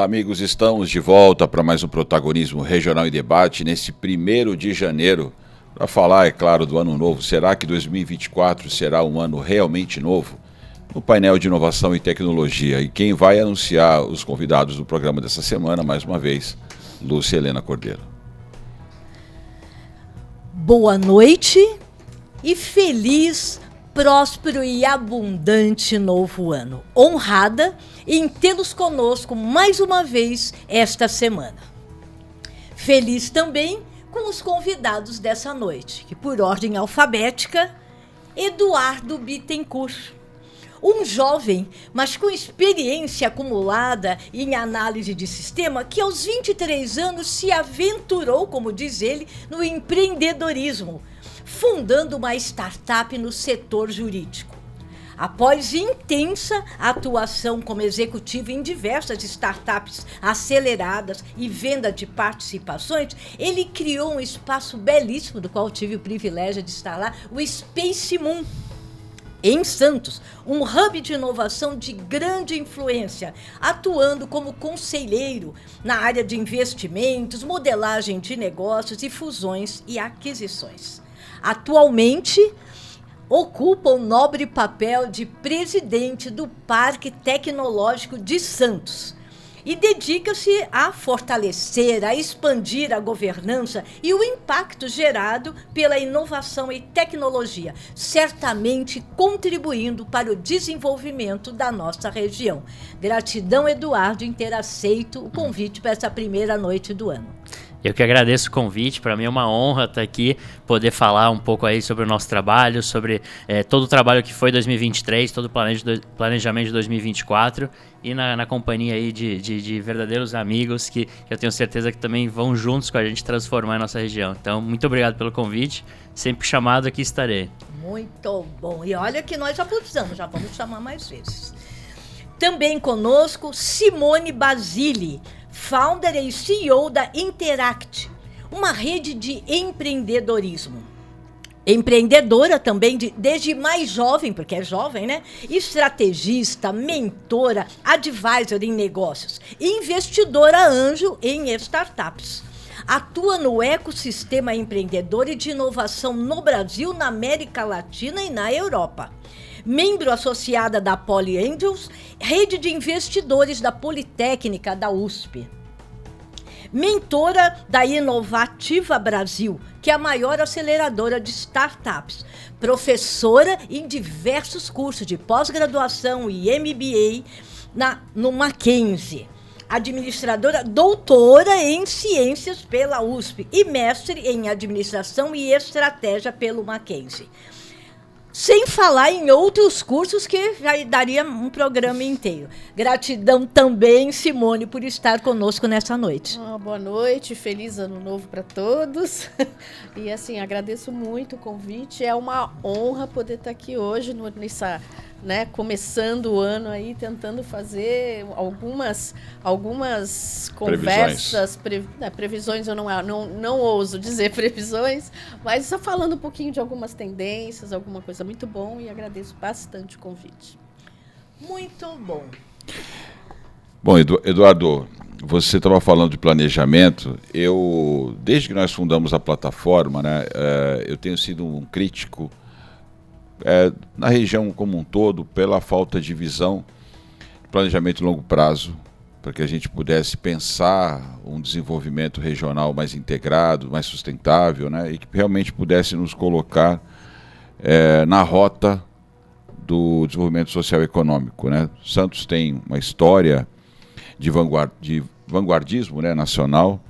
Amigos, estamos de volta para mais um Protagonismo Regional em Debate nesse 1º de janeiro, para falar, é claro, do ano novo. Será que 2024 será um ano realmente novo? No painel de inovação e tecnologia. E quem vai anunciar os convidados do programa dessa semana, mais uma vez, Lúcia Helena Cordeiro. Boa noite e feliz, próspero e abundante novo ano. Honrada em tê-los conosco mais uma vez esta semana. Feliz também com os convidados dessa noite, que por ordem alfabética, Eduardo Bittencourt. Um jovem, mas com experiência acumulada em análise de sistema, que aos 23 anos se aventurou, como diz ele, no empreendedorismo, fundando uma startup no setor jurídico. Após intensa atuação como executivo em diversas startups aceleradas e venda de participações, ele criou um espaço belíssimo, do qual tive o privilégio de estar lá, o Space Moon, em Santos, um hub de inovação de grande influência, atuando como conselheiro na área de investimentos, modelagem de negócios e fusões e aquisições. Atualmente, ocupa o nobre papel de presidente do Parque Tecnológico de Santos e dedica-se a fortalecer, a expandir a governança e o impacto gerado pela inovação e tecnologia, certamente contribuindo para o desenvolvimento da nossa região. Gratidão, Eduardo, em ter aceito o convite para essa primeira noite do ano. Eu que agradeço o convite, para mim é uma honra estar aqui, poder falar um pouco aí sobre o nosso trabalho, sobre todo o trabalho que foi 2023, todo o planejamento de 2024 e na companhia aí de verdadeiros amigos que eu tenho certeza que também vão juntos com a gente transformar a nossa região. Então, muito obrigado pelo convite, sempre chamado aqui estarei. Muito bom, e olha que nós já precisamos, já vamos chamar mais vezes. Também conosco, Simone Basile, founder e CEO da Interact, uma rede de empreendedorismo. Empreendedora também, desde mais jovem, porque é jovem, né? Estrategista, mentora, advisor em negócios, investidora anjo em startups. Atua no ecossistema empreendedor e de inovação no Brasil, na América Latina e na Europa. Membro associada da Poly Angels, rede de investidores da Politécnica da USP. Mentora da Inovativa Brasil, que é a maior aceleradora de startups. Professora em diversos cursos de pós-graduação e MBA no Mackenzie. Administradora, doutora em ciências pela USP e mestre em administração e estratégia pelo Mackenzie. Sem falar em outros cursos que já daria um programa inteiro. Gratidão também, Simone, por estar conosco nessa noite. Boa noite, feliz ano novo para todos. E assim, agradeço muito o convite. É uma honra poder estar aqui hoje nessa, começando o ano aí, tentando fazer algumas conversas, previsões eu não ouso dizer previsões, mas só falando um pouquinho de algumas tendências, alguma coisa muito bom, e agradeço bastante o convite. Muito bom. Bom, Eduardo, você estava falando de planejamento. Desde que nós fundamos a plataforma, eu tenho sido um crítico na região como um todo, pela falta de visão, planejamento de longo prazo, para que a gente pudesse pensar um desenvolvimento regional mais integrado, mais sustentável, e que realmente pudesse nos colocar na rota do desenvolvimento social e econômico. Santos tem uma história de vanguardismo nacional,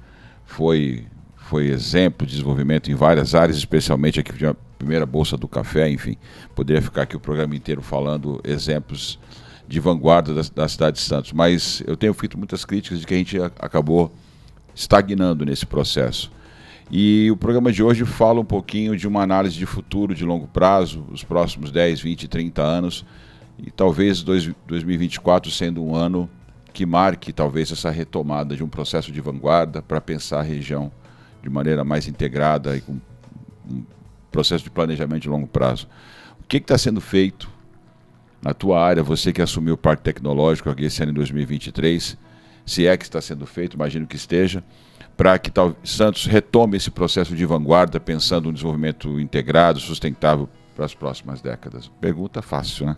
foi exemplo de desenvolvimento em várias áreas, especialmente aqui de primeira Bolsa do Café, enfim, poderia ficar aqui o programa inteiro falando exemplos de vanguarda da cidade de Santos, mas eu tenho feito muitas críticas de que a gente acabou estagnando nesse processo. E o programa de hoje fala um pouquinho de uma análise de futuro de longo prazo, os próximos 10, 20, 30 anos, e talvez 2024 sendo um ano que marque talvez essa retomada de um processo de vanguarda para pensar a região de maneira mais integrada e com um processo de planejamento de longo prazo. O que está sendo feito na tua área, você que assumiu o Parque Tecnológico aqui esse ano em 2023, se é que está sendo feito, imagino que esteja, para que Santos retome esse processo de vanguarda, pensando no desenvolvimento integrado, sustentável para as próximas décadas? Pergunta fácil, né?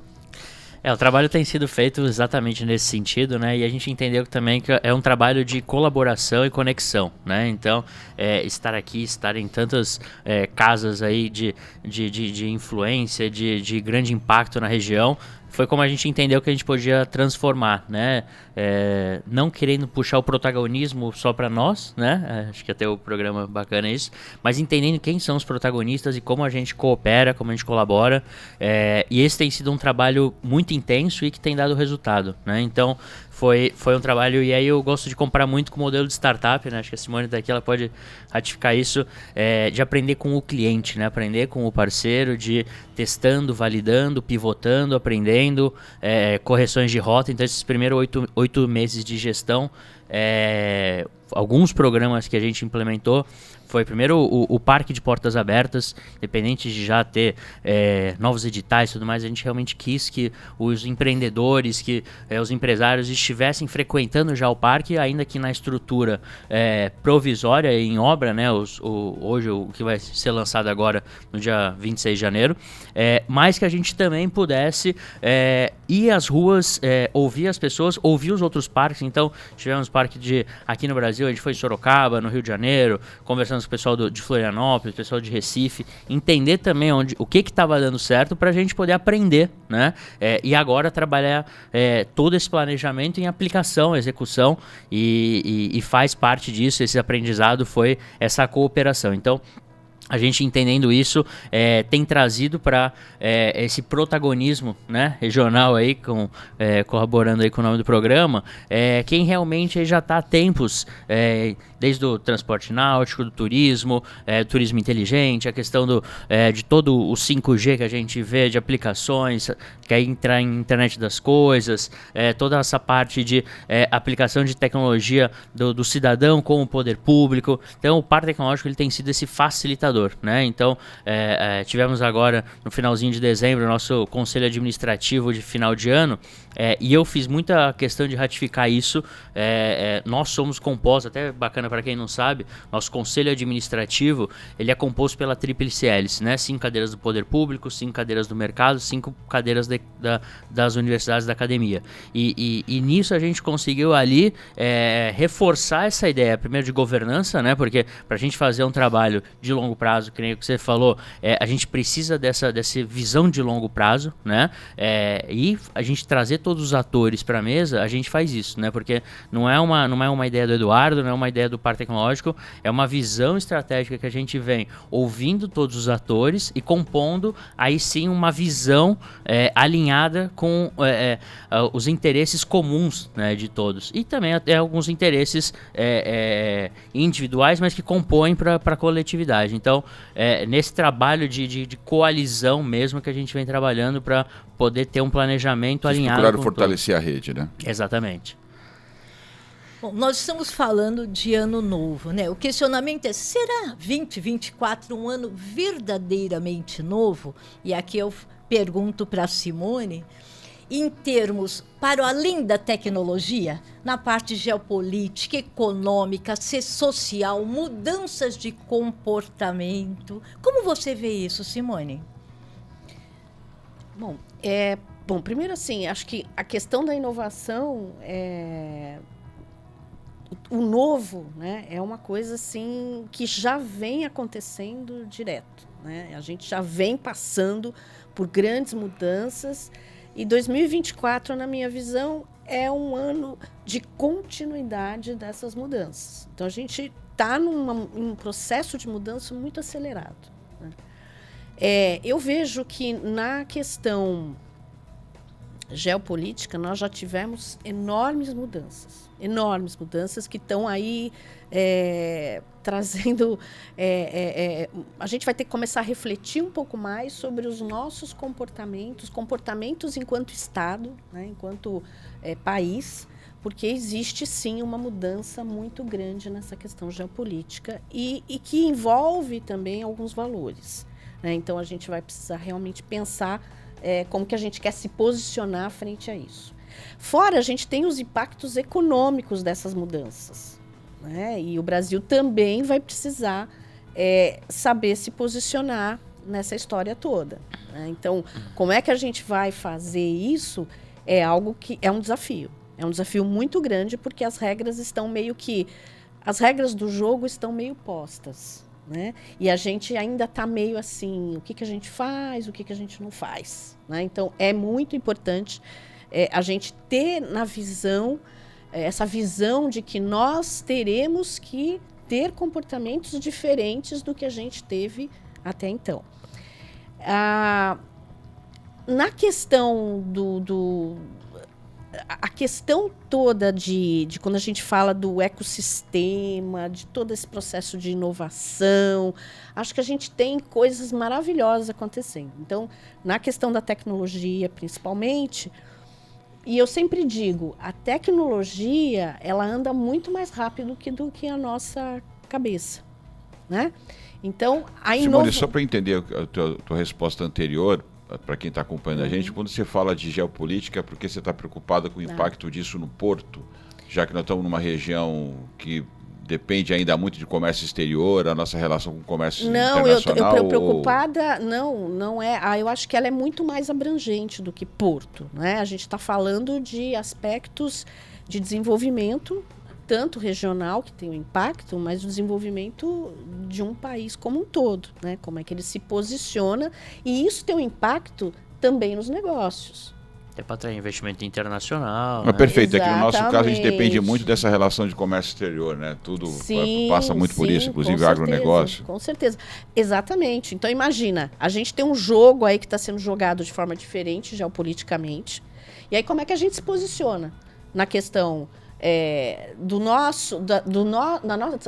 O trabalho tem sido feito exatamente nesse sentido, né? E a gente entendeu também que é um trabalho de colaboração e conexão, né? Então, estar aqui, estar em tantas casas aí de influência, de grande impacto na região, foi como a gente entendeu que a gente podia transformar, né? Não querendo puxar o protagonismo só para nós, né? Acho que até o programa bacana isso, mas entendendo quem são os protagonistas e como a gente coopera, como a gente colabora. E esse tem sido um trabalho muito intenso e que tem dado resultado, né? Então, foi um trabalho, e aí eu gosto de comparar muito com o modelo de startup, né? Acho que a Simone daqui ela pode ratificar isso, de aprender com o cliente, né? Aprender com o parceiro, de testando, validando, pivotando, aprendendo, correções de rota. Então, esses primeiros 8 meses de gestão, alguns programas que a gente implementou, foi primeiro o parque de portas abertas, independente de já ter novos editais e tudo mais, a gente realmente quis que os empreendedores, que os empresários estivessem frequentando já o parque, ainda que na estrutura provisória em obra, né? Hoje o que vai ser lançado agora no dia 26 de janeiro, mas que a gente também pudesse ir às ruas, ouvir as pessoas, ouvir os outros parques. Então, tivemos parque aqui no Brasil, a gente foi em Sorocaba, no Rio de Janeiro, conversando com o pessoal de Florianópolis, o pessoal de Recife, entender também o que estava dando certo para a gente poder aprender, né? E agora trabalhar todo esse planejamento em aplicação, execução, e faz parte disso, esse aprendizado foi essa cooperação. Então, a gente entendendo isso, tem trazido para esse protagonismo, né, regional aí, colaborando aí com o nome do programa, quem realmente já está há tempos, desde o transporte náutico, do turismo inteligente, a questão de todo o 5G que a gente vê, de aplicações, que aí entrar em internet das coisas, toda essa parte de aplicação de tecnologia do cidadão com o poder público. Então, o Parque Tecnológico ele tem sido esse facilitador, né? Então, tivemos agora, no finalzinho de dezembro, o nosso conselho administrativo de final de ano, e eu fiz muita questão de ratificar isso. Nós somos compostos, até bacana para quem não sabe, nosso conselho administrativo, ele é composto pela tríplice hélice, né? 5 cadeiras do poder público, 5 cadeiras do mercado, 5 cadeiras das universidades da academia. E nisso a gente conseguiu ali reforçar essa ideia, primeiro de governança, né? Porque para a gente fazer um trabalho de longo prazo, que nem o que você falou, a gente precisa dessa visão de longo prazo, né? E a gente trazer todos os atores para a mesa, a gente faz isso, né? Porque não é uma ideia do Eduardo, não é uma ideia do Parque Tecnológico, é uma visão estratégica que a gente vem ouvindo todos os atores e compondo aí sim uma visão alinhada com os interesses comuns, né, de todos. E também até alguns interesses individuais, mas que compõem para a coletividade. Então, nesse trabalho de coalizão mesmo que a gente vem trabalhando para poder ter um planejamento alinhado. Procuraram fortalecer a rede, né? Exatamente. Bom, nós estamos falando de ano novo, né? O questionamento é, será 2024 um ano verdadeiramente novo? E aqui eu pergunto para a Simone, em termos, para além da tecnologia, na parte geopolítica, econômica, social, mudanças de comportamento. Como você vê isso, Simone? Bom, primeiro assim, acho que a questão da inovação, o novo, né, é uma coisa assim que já vem acontecendo direto, né? A gente já vem passando por grandes mudanças e 2024, na minha visão, é um ano de continuidade dessas mudanças. Então, a gente está em um processo de mudança muito acelerado, né? Eu vejo que na questão geopolítica nós já tivemos enormes mudanças que estão aí trazendo... a gente vai ter que começar a refletir um pouco mais sobre os nossos comportamentos enquanto Estado, né, enquanto país, porque existe sim uma mudança muito grande nessa questão geopolítica e que envolve também alguns valores, né? Então a gente vai precisar realmente pensar como que a gente quer se posicionar frente a isso. Fora, a gente tem os impactos econômicos dessas mudanças, né? E o Brasil também vai precisar saber se posicionar nessa história toda, né? Então, como é que a gente vai fazer isso é algo que é um desafio. É um desafio muito grande, porque as regras do jogo estão meio postas, né? E a gente ainda está meio assim, o que a gente faz, o que a gente não faz, né? Então, é muito importante a gente ter na visão, essa visão de que nós teremos que ter comportamentos diferentes do que a gente teve até então. Na questão a questão toda de quando a gente fala do ecossistema, de todo esse processo de inovação, acho que a gente tem coisas maravilhosas acontecendo. Então, na questão da tecnologia, principalmente, e eu sempre digo, a tecnologia, ela anda muito mais rápido do que a nossa cabeça, né? Então, Simone, só para entender a tua resposta anterior, para quem está acompanhando a gente, quando você fala de geopolítica, é porque você está preocupada com o impacto disso no porto, já que nós estamos numa região que depende ainda muito de comércio exterior, a nossa relação com o comércio internacional? Não, eu preocupada, não é. Eu acho que ela é muito mais abrangente do que porto, né? A gente está falando de aspectos de desenvolvimento, tanto regional, que tem um impacto, mas o desenvolvimento de um país como um todo, né? Como é que ele se posiciona, e isso tem um impacto também nos negócios. Até para atrair investimento internacional. Mas perfeito, Exatamente. É que no nosso caso a gente depende muito dessa relação de comércio exterior, né? Tudo passa muito por isso, inclusive o agronegócio. Com certeza, exatamente. Então imagina, a gente tem um jogo aí que está sendo jogado de forma diferente geopoliticamente, e aí como é que a gente se posiciona na questão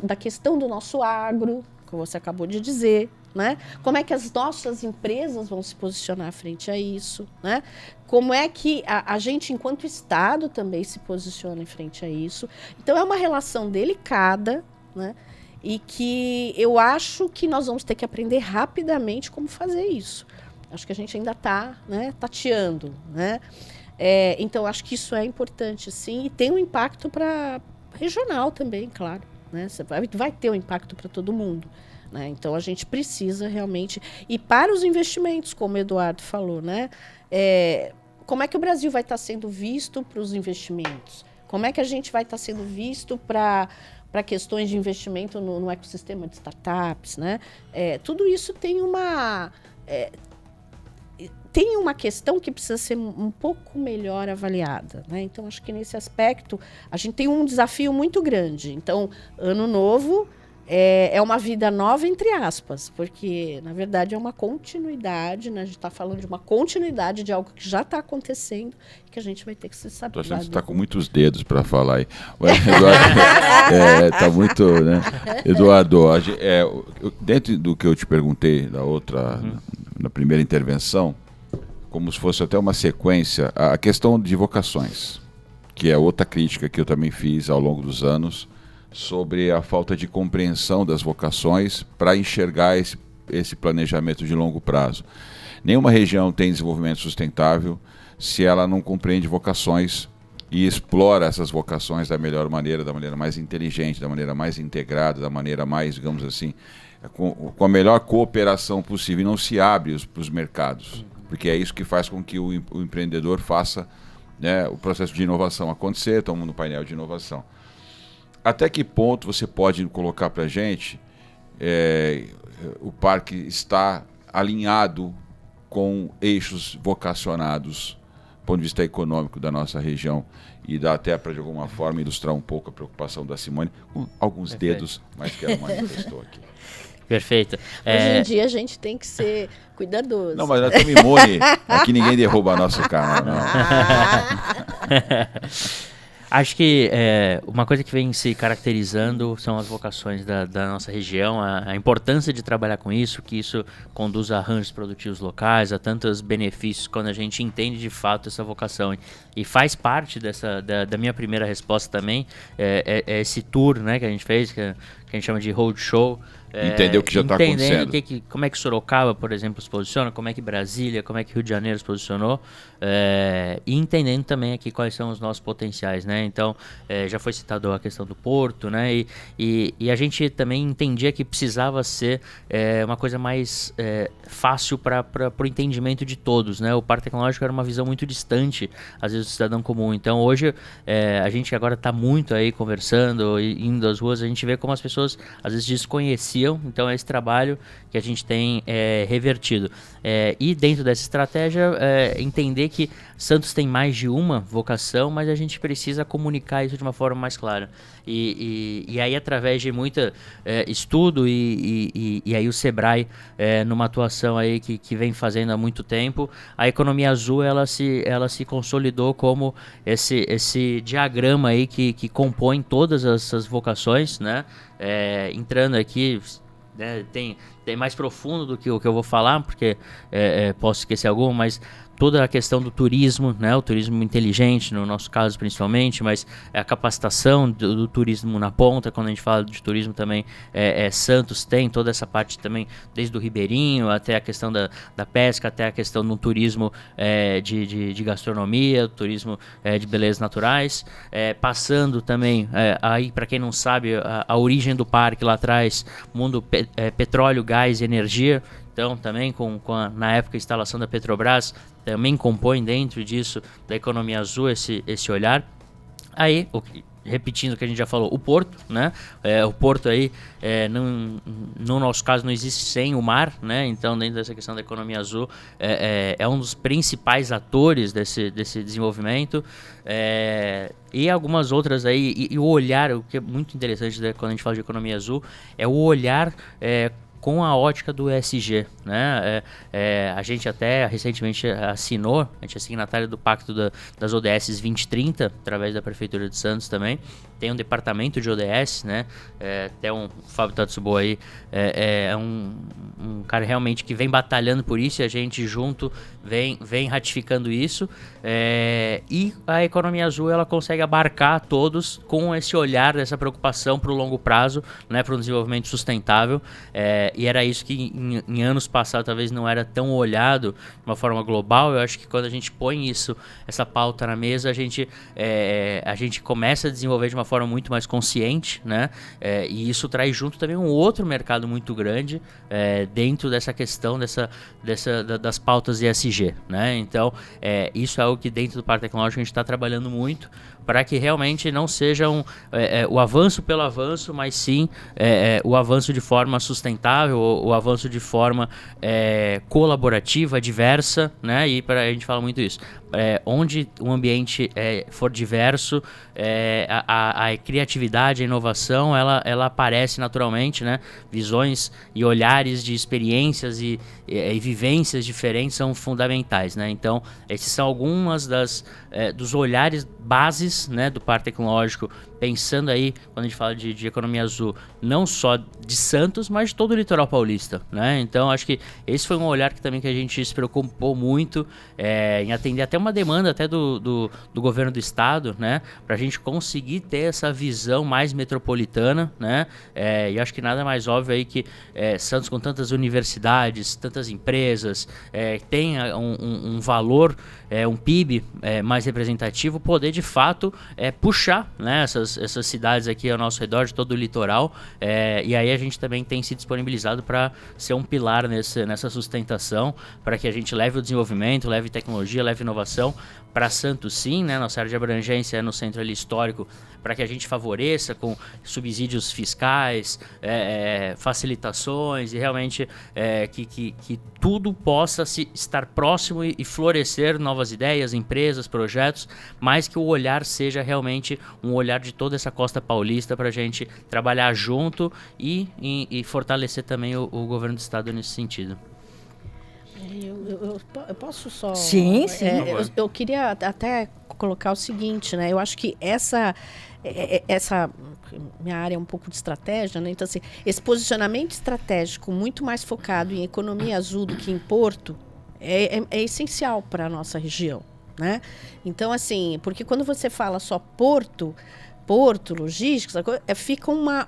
da questão do nosso agro, que você acabou de dizer, né? Como é que as nossas empresas vão se posicionar frente a isso, né? Como é que a gente, enquanto Estado, também se posiciona em frente a isso. Então, é uma relação delicada, né? E que eu acho que nós vamos ter que aprender rapidamente como fazer isso. Acho que a gente ainda está, né, tateando, né? Então, acho que isso é importante, sim, e tem um impacto para regional também, claro, né? Vai ter um impacto para todo mundo, né? Então, a gente precisa realmente... E para os investimentos, como o Eduardo falou, né? Como é que o Brasil vai estar sendo visto para os investimentos? Como é que a gente vai estar sendo visto para questões de investimento no ecossistema de startups, né? Tudo isso tem uma questão que precisa ser um pouco melhor avaliada, né? Então, acho que nesse aspecto a gente tem um desafio muito grande. Então, ano novo é uma vida nova, entre aspas, porque, na verdade, é uma continuidade, né? A gente está falando de uma continuidade de algo que já está acontecendo e que a gente vai ter que se saber. Estou achando que você está com muitos dedos para falar aí. Eduardo, tá muito, né? Eduardo, dentro do que eu te perguntei na primeira intervenção, como se fosse até uma sequência, a questão de vocações, que é outra crítica que eu também fiz ao longo dos anos, sobre a falta de compreensão das vocações para enxergar esse planejamento de longo prazo. Nenhuma região tem desenvolvimento sustentável se ela não compreende vocações e explora essas vocações da melhor maneira, da maneira mais inteligente, da maneira mais integrada, da maneira mais, digamos assim, com a melhor cooperação possível, e não se abre para os mercados. Porque é isso que faz com que o empreendedor faça, né, o processo de inovação acontecer. Estamos no painel de inovação. Até que ponto você pode colocar para a gente o parque está alinhado com eixos vocacionados do ponto de vista econômico da nossa região, e dá até para, de alguma forma, ilustrar um pouco a preocupação da Simone, com alguns dedos, mas que ela manifestou aqui. Perfeito. Hoje em dia a gente tem que ser cuidadoso. Não, mas nós estamos imune. Aqui ninguém derruba nosso carro, não. Acho que uma coisa que vem se caracterizando são as vocações da nossa região, a importância de trabalhar com isso, que isso conduz a arranjos produtivos locais, a tantos benefícios quando a gente entende de fato essa vocação. E faz parte da minha primeira resposta também, esse tour, né, que a gente fez, que a gente chama de roadshow, Entender o que já está acontecendo. Como é que Sorocaba, por exemplo, se posiciona, como é que Brasília, como é que Rio de Janeiro se posicionou, e entendendo também aqui quais são os nossos potenciais, né? Então, já foi citado a questão do porto, né? E a gente também entendia que precisava ser uma coisa mais fácil para o entendimento de todos, né? O parque tecnológico era uma visão muito distante, às vezes, do cidadão comum. Então, hoje, a gente agora está muito aí conversando, indo às ruas, a gente vê como as pessoas, às vezes, desconheciam. Então, é esse trabalho que a gente tem revertido. E dentro dessa estratégia, entender que Santos tem mais de uma vocação, mas a gente precisa comunicar isso de uma forma mais clara. E aí, através de muito estudo e aí o Sebrae, numa atuação aí que vem fazendo há muito tempo, a economia azul ela se consolidou como esse diagrama aí que compõe todas essas vocações, né? Entrando aqui, né, tem mais profundo do que o que eu vou falar, porque posso esquecer algum, mas toda a questão do turismo, né, o turismo inteligente, no nosso caso principalmente, mas a capacitação do turismo na ponta, quando a gente fala de turismo também, Santos tem toda essa parte também, desde o ribeirinho até a questão da pesca, até a questão do turismo de gastronomia, turismo de belezas naturais, passando também, aí para quem não sabe, a origem do parque lá atrás, mundo petróleo, gás e energia. Então, também na época a instalação da Petrobras, também compõe dentro disso da economia azul esse olhar. Aí, repetindo o que a gente já falou, o porto, né? O porto aí, no nosso caso, não existe sem o mar, né? Então, dentro dessa questão da economia azul, é um dos principais atores desse desenvolvimento. E algumas outras aí, e o olhar, o que é muito interessante, né, quando a gente fala de economia azul, é o olhar com a ótica do ESG, né? A gente até recentemente assinou, a gente é signatário do Pacto das ODS 2030, através da Prefeitura de Santos também. Tem um departamento de ODS, né? Até o Fábio Tatsubo aí é um cara realmente que vem batalhando por isso, e a gente junto vem ratificando isso. E a economia azul ela consegue abarcar todos com esse olhar dessa preocupação para o longo prazo, né? Para um desenvolvimento sustentável. E era isso que em anos passados talvez não era tão olhado de uma forma global. Eu acho que quando a gente põe essa pauta na mesa, a gente começa a desenvolver de uma forma muito mais consciente, né? E isso traz junto também um outro mercado muito grande dentro dessa questão das pautas ESG, né? Então, isso é algo que dentro do Parque Tecnológico a gente está trabalhando muito para que realmente não seja o avanço pelo avanço, mas sim o avanço de forma sustentável, o avanço de forma colaborativa, diversa, né? E a gente fala muito isso. Onde o ambiente for diverso, a criatividade, a inovação, ela aparece naturalmente, né? Visões e olhares de experiências e vivências diferentes são fundamentais, né? Então, esses são algumas dos olhares bases, né, do Parque Tecnológico, pensando aí, quando a gente fala de economia azul, não só de Santos, mas de todo o litoral paulista, né? Então, acho que esse foi um olhar que a gente se preocupou muito em atender até uma demanda até do governo do estado, né? Para a gente conseguir ter essa visão mais metropolitana, né? E acho que nada mais óbvio aí que Santos, com tantas universidades, tantas empresas, tem um valor, um PIB mais representativo, poder de fato puxar, né, essas cidades aqui ao nosso redor, de todo o litoral, e aí a gente também tem se disponibilizado para ser um pilar nessa sustentação, para que a gente leve o desenvolvimento, leve tecnologia, leve inovação para Santos, sim, né? Nossa área de abrangência é no centro ali histórico, para que a gente favoreça com subsídios fiscais, facilitações, e realmente que tudo possa estar próximo e florescer novas ideias, empresas, projetos, mas que o olhar seja realmente um olhar de toda essa costa paulista, para a gente trabalhar junto e fortalecer também o governo do estado nesse sentido. Eu posso só... Sim. Eu queria até colocar o seguinte, né? Eu acho que essa minha área é um pouco de estratégia, né? Então, assim, esse posicionamento estratégico muito mais focado em economia azul do que em porto é essencial para a nossa região, né? Então, assim, porque quando você fala só porto, porto, logística, fica uma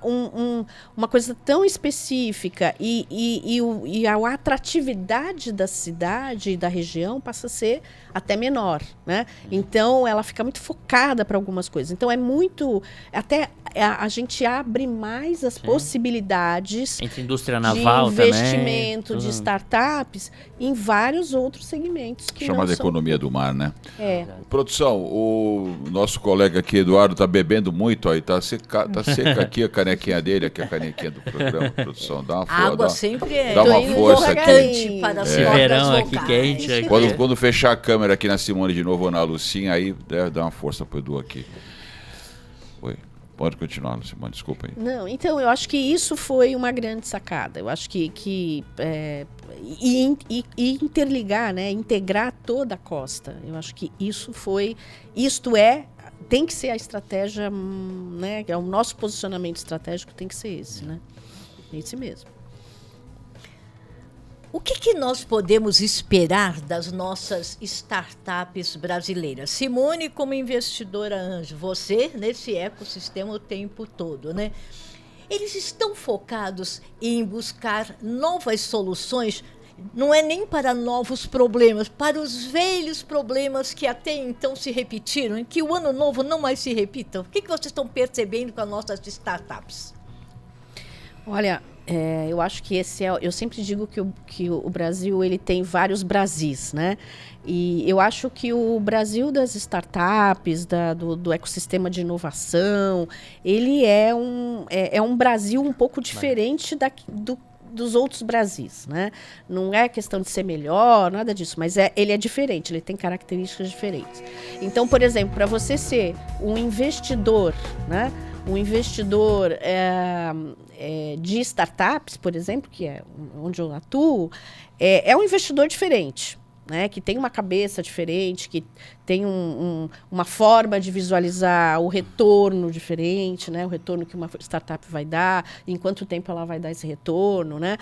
coisa tão específica e a atratividade da cidade e da região passa a ser até menor, né? Então, ela fica muito focada para algumas coisas. Então, é muito... Até a gente abre mais as possibilidades entre indústria naval de investimento, de startups, em vários outros segmentos. Que chamada não são... economia do mar, né? Produção, o nosso colega aqui, Eduardo, está bebendo muito, aí tá seca aqui a canequinha dele, aqui a canequinha do programa, produção. Dá uma força. água sempre é dá uma força aqui. para as Esse cordas verão aqui vocais. quente. Aqui. Quando fechar a câmera aqui na Simone de novo ou na Lucinha, aí dá uma força pro Edu aqui. Oi. Pode continuar, Simone, desculpa aí. Não, então eu acho que isso foi uma grande sacada. Eu acho que interligar, né, integrar toda a costa. Eu acho que tem que ser a estratégia, né, o nosso posicionamento estratégico tem que ser esse, né? Esse mesmo. O que nós podemos esperar das nossas startups brasileiras? Simone, como investidora anjo, você nesse ecossistema o tempo todo, né? Eles estão focados em buscar novas soluções, não é nem para novos problemas, para os velhos problemas que até então se repetiram, e que o ano novo não mais se repita. O que vocês estão percebendo com as nossas startups? Olha... eu acho que eu sempre digo que o Brasil ele tem vários Brasis, né? E eu acho que o Brasil das startups, do ecossistema de inovação, ele é um Brasil um pouco diferente dos outros Brasis, né? Não é questão de ser melhor, nada disso, mas ele é diferente, ele tem características diferentes. Então, por exemplo, para você ser um investidor, né? Um investidor de startups, por exemplo, que é onde eu atuo, é um investidor diferente, né? Que tem uma cabeça diferente, que tem uma forma de visualizar o retorno diferente, né? O retorno que uma startup vai dar, em quanto tempo ela vai dar esse retorno, né?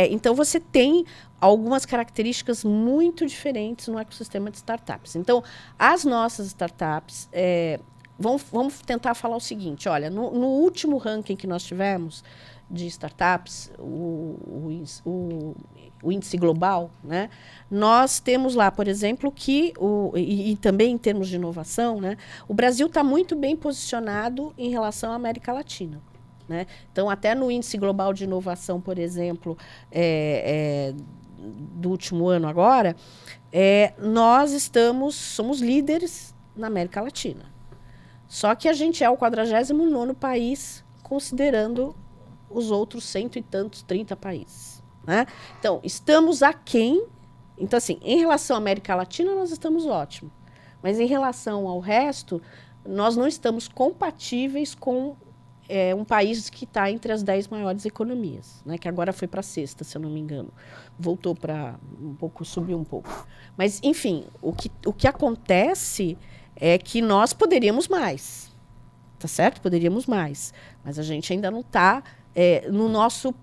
Então, você tem algumas características muito diferentes no ecossistema de startups. Então, as nossas startups... Vamos tentar falar o seguinte, olha, no último ranking que nós tivemos de startups, o índice global, né, nós temos lá, por exemplo, e também em termos de inovação, né, o Brasil está muito bem posicionado em relação à América Latina. Né? Então, até no índice global de inovação, por exemplo, do último ano agora, nós somos líderes na América Latina. Só que a gente é o 49º país, considerando os outros 100 e tantos, 30 países. Né? Então, estamos aquém. Então, assim, em relação à América Latina, nós estamos ótimo. Mas em relação ao resto, nós não estamos compatíveis com um país que está entre as 10 maiores economias, né? Que agora foi para a 6ª, se eu não me engano. Voltou para subiu um pouco. Mas, enfim, o que acontece... é que nós poderíamos mais, tá certo? Poderíamos mais, mas a gente ainda não está, o nosso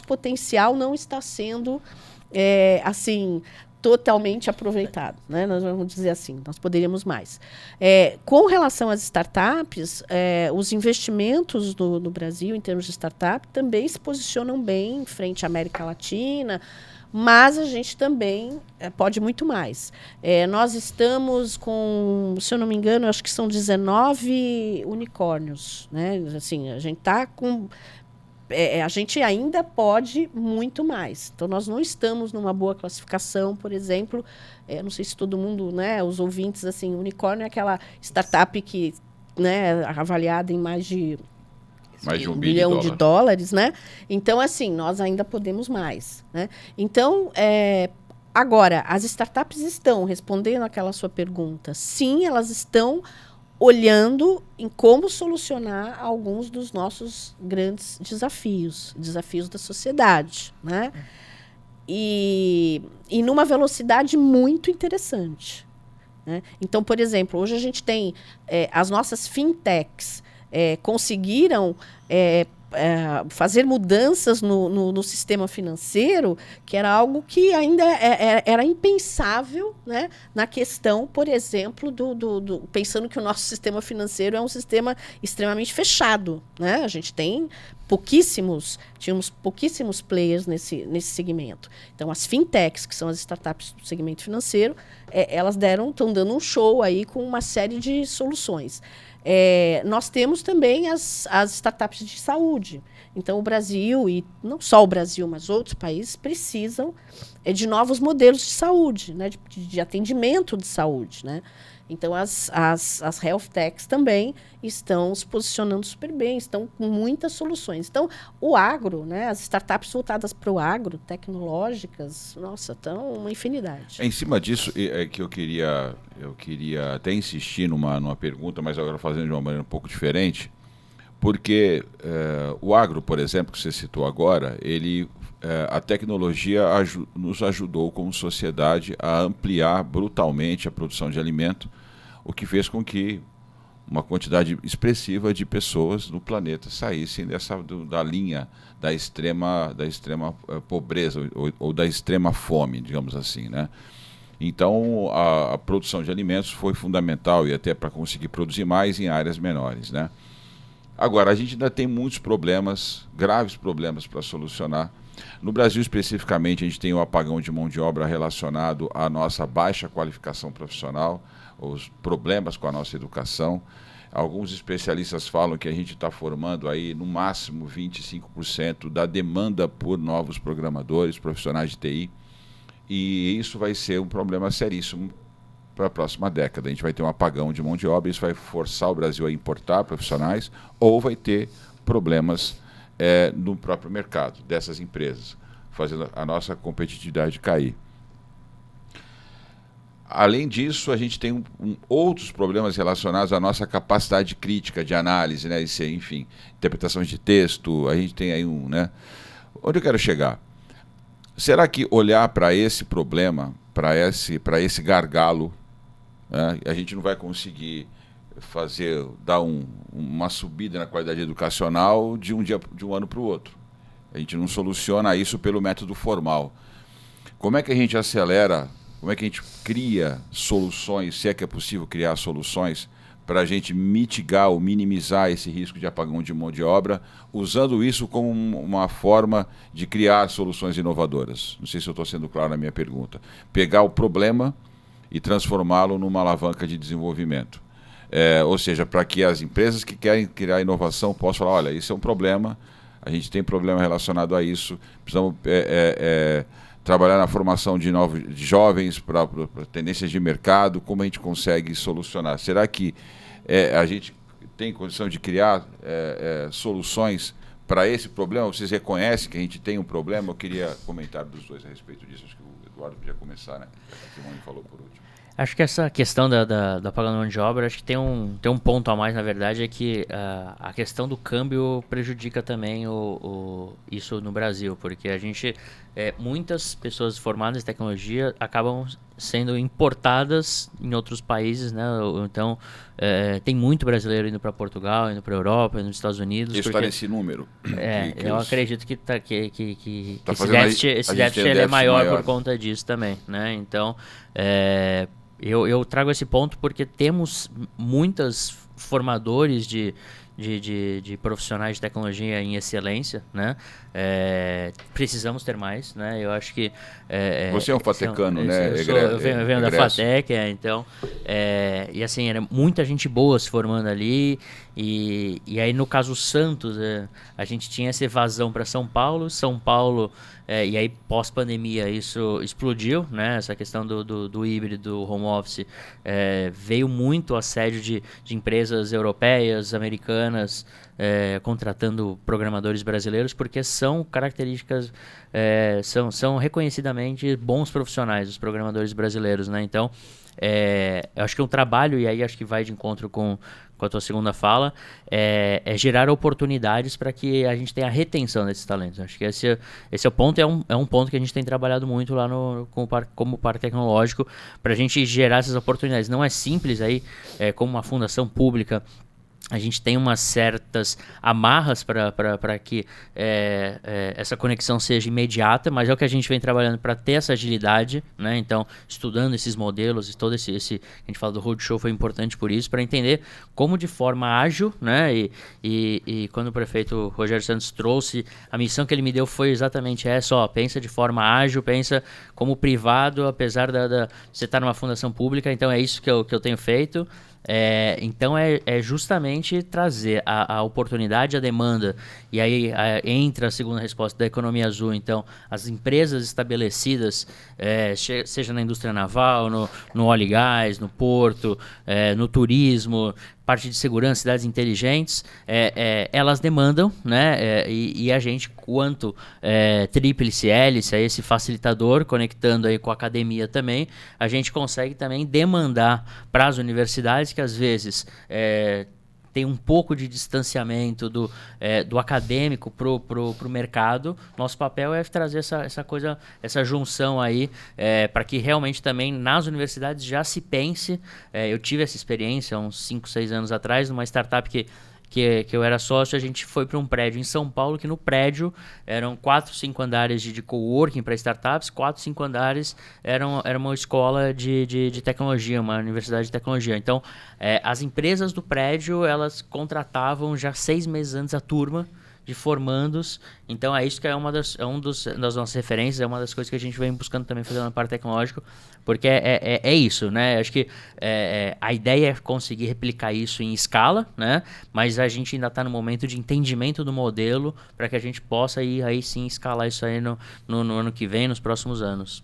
potencial não está sendo, assim, totalmente aproveitado, né? Nós vamos dizer assim, nós poderíamos mais. Com relação às startups, os investimentos no Brasil, em termos de startup, também se posicionam bem frente à América Latina, mas a gente também pode muito mais. Nós estamos com, se eu não me engano, acho que são 19 unicórnios. Né? Assim, a gente está com... a gente ainda pode muito mais. Então, nós não estamos numa boa classificação, por exemplo. Não sei se todo mundo, né, os ouvintes, assim, unicórnio é aquela startup que, né, avaliada em mais de $1 bilhão, né? Então, assim, nós ainda podemos mais, né? Então, agora, as startups estão respondendo aquela sua pergunta. Sim, elas estão olhando em como solucionar alguns dos nossos grandes desafios da sociedade, né? E numa velocidade muito interessante. Né? Então, por exemplo, hoje a gente tem as nossas fintechs conseguiram fazer mudanças no sistema financeiro, que era algo que ainda era impensável, né, na questão, por exemplo, pensando que o nosso sistema financeiro é um sistema extremamente fechado, né? A gente tínhamos pouquíssimos players nesse segmento. Então, as fintechs, que são as startups do segmento financeiro, elas estão dando um show aí com uma série de soluções. Nós temos também as startups de saúde. Então, o Brasil, e não só o Brasil, mas outros países, precisam de novos modelos de saúde, né? de atendimento de saúde. Né? Então, as health techs também estão se posicionando super bem, estão com muitas soluções. Então, o agro, né? As startups voltadas para o agro, tecnológicas, nossa, estão uma infinidade. Em cima disso, é que eu queria até insistir numa pergunta, mas agora fazendo de uma maneira um pouco diferente, porque o agro, por exemplo, que você citou agora, a tecnologia nos ajudou como sociedade a ampliar brutalmente a produção de alimento, o que fez com que uma quantidade expressiva de pessoas no planeta saíssem da linha da extrema pobreza ou da extrema fome, digamos assim, né? Então, a produção de alimentos foi fundamental e até para conseguir produzir mais em áreas menores, né? Agora, a gente ainda tem muitos problemas, graves problemas para solucionar. No Brasil, especificamente, a gente tem o apagão de mão de obra relacionado à nossa baixa qualificação profissional, os problemas com a nossa educação. Alguns especialistas falam que a gente está formando aí, no máximo, 25% da demanda por novos programadores, profissionais de TI. E isso vai ser um problema seríssimo para a próxima década. A gente vai ter um apagão de mão de obra, isso vai forçar o Brasil a importar profissionais ou vai ter problemas no próprio mercado dessas empresas, fazendo a nossa competitividade cair. Além disso, a gente tem outros problemas relacionados à nossa capacidade crítica de análise, né? Enfim, interpretações de texto, a gente tem aí né? Onde eu quero chegar? Será que olhar para esse problema, para esse gargalo, né? A gente não vai conseguir dar uma subida na qualidade educacional de um ano para o outro? A gente não soluciona isso pelo método formal. Como é que a gente acelera? Como é que a gente cria soluções, se é que é possível criar soluções, para a gente mitigar ou minimizar esse risco de apagão de mão de obra, usando isso como uma forma de criar soluções inovadoras? Não sei se eu estou sendo claro na minha pergunta. Pegar o problema e transformá-lo numa alavanca de desenvolvimento. Ou seja, para que as empresas que querem criar inovação possam falar, olha, isso é um problema, a gente tem problema relacionado a isso, precisamos trabalhar na formação de jovens para tendências de mercado, como a gente consegue solucionar? Será que a gente tem condição de criar soluções para esse problema? Vocês reconhecem que a gente tem um problema? Eu queria comentar dos dois a respeito disso. Acho que o Eduardo podia começar, né? A Simone falou por último. Acho que essa questão da apagão de mão de obra, acho que tem um ponto a mais, na verdade, é que a questão do câmbio prejudica também isso no Brasil, porque a gente, muitas pessoas formadas em tecnologia acabam sendo importadas em outros países, né? Então, tem muito brasileiro indo para Portugal, indo para a Europa, indo para os Estados Unidos. Isso está nesse número? Eu acredito que esse déficit é maior por conta disso também, né? Então, eu trago esse ponto porque temos muitos formadores de profissionais de tecnologia em excelência, né? Precisamos ter mais, né? Eu acho que... Você é um fatecano, né? Eu venho da FATEC, então... e assim, era muita gente boa se formando ali. E aí, no caso Santos, a gente tinha essa evasão para São Paulo. E aí, pós-pandemia, isso explodiu, né? Essa questão do híbrido, home office, veio muito assédio de empresas europeias, americanas, contratando programadores brasileiros, porque são características, são reconhecidamente bons profissionais, os programadores brasileiros, né? Então, eu acho que um trabalho, e aí acho que vai de encontro com a tua segunda fala, é gerar oportunidades para que a gente tenha a retenção desses talentos. Acho que esse é o ponto, é um ponto que a gente tem trabalhado muito lá como Parque Tecnológico, para a gente gerar essas oportunidades. Não é simples aí, como uma fundação pública, a gente tem umas certas amarras para que essa conexão seja imediata, mas é o que a gente vem trabalhando para ter essa agilidade, né? Então, estudando esses modelos, todo esse a gente fala do roadshow foi importante por isso, para entender como de forma ágil, né? E quando o prefeito Rogério Santos trouxe, a missão que ele me deu foi exatamente essa, pensa de forma ágil, pensa como privado, apesar de você estar numa fundação pública, então é isso que eu tenho feito. Então é justamente trazer a oportunidade, a demanda, e aí entra a segunda resposta da economia azul. Então, as empresas estabelecidas, seja na indústria naval, no óleo e gás, no porto, no turismo, parte de segurança, cidades inteligentes, elas demandam, né? E a gente, quanto tríplice hélice, esse facilitador, conectando aí com a academia também, a gente consegue também demandar para as universidades que às vezes tem um pouco de distanciamento do acadêmico pro mercado. Nosso papel é trazer essa coisa, essa junção aí, para que realmente também nas universidades já se pense. Eu tive essa experiência uns 5, 6 anos atrás, numa startup que eu era sócio. A gente foi para um prédio em São Paulo, que no prédio eram 4, 5 andares de coworking para startups, 4, 5 andares era uma escola de tecnologia, uma universidade de tecnologia. Então, as empresas do prédio, elas contratavam já 6 meses antes a turma de formandos. Então é isso que das nossas referências, é uma das coisas que a gente vem buscando também fazer na parte tecnológica, porque é isso, né? Acho que a ideia é conseguir replicar isso em escala, né? Mas a gente ainda está no momento de entendimento do modelo para que a gente possa aí sim escalar isso aí no ano que vem, nos próximos anos.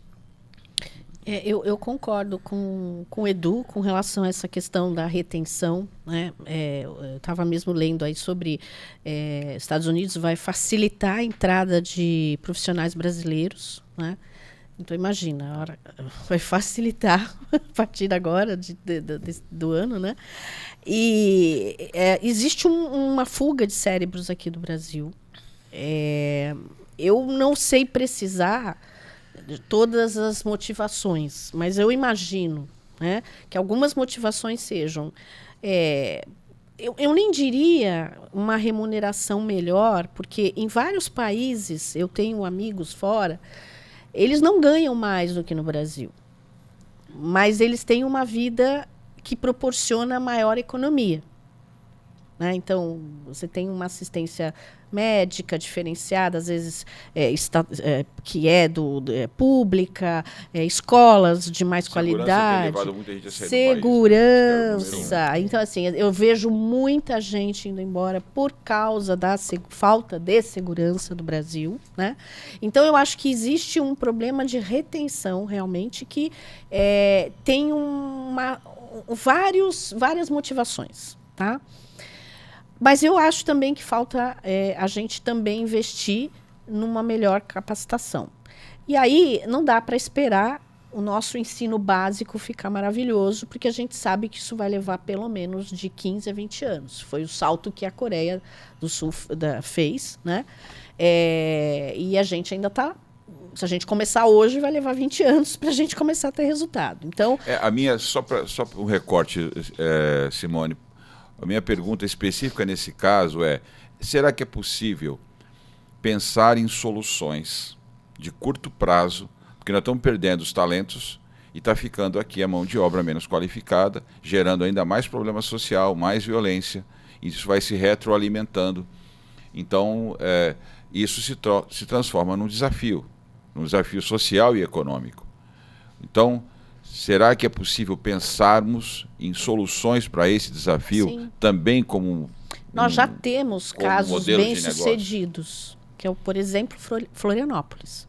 Eu concordo com o Edu com relação a essa questão da retenção, né? Eu estava mesmo lendo aí sobre Estados Unidos vai facilitar a entrada de profissionais brasileiros, né? Então imagina, vai facilitar a partir agora do ano, né? E existe uma fuga de cérebros aqui do Brasil. Eu não sei precisar de todas as motivações, mas eu imagino, né, que algumas motivações sejam, eu nem diria uma remuneração melhor, porque em vários países, eu tenho amigos fora, eles não ganham mais do que no Brasil, mas eles têm uma vida que proporciona maior economia, né? Então, você tem uma assistência médica diferenciada, às vezes que pública, escolas de mais qualidade, segurança. Então, assim, eu vejo muita gente indo embora por causa da falta de segurança do Brasil, né? Então, eu acho que existe um problema de retenção, realmente, que tem várias motivações, tá? Mas eu acho também que falta a gente também investir numa melhor capacitação. E aí não dá para esperar o nosso ensino básico ficar maravilhoso, porque a gente sabe que isso vai levar pelo menos de 15 a 20 anos. Foi o salto que a Coreia do Sul fez, né? E a gente ainda está... Se a gente começar hoje, vai levar 20 anos para a gente começar a ter resultado. Então, a minha, só para um recorte, Simone, a minha pergunta específica nesse caso será que é possível pensar em soluções de curto prazo, porque nós estamos perdendo os talentos e está ficando aqui a mão de obra menos qualificada, gerando ainda mais problema social, mais violência, e isso vai se retroalimentando. Então, isso se transforma num desafio social e econômico. Então, será que é possível pensarmos em soluções para esse desafio? Sim. Também como nós já temos casos bem-sucedidos, que é, por exemplo, Florianópolis.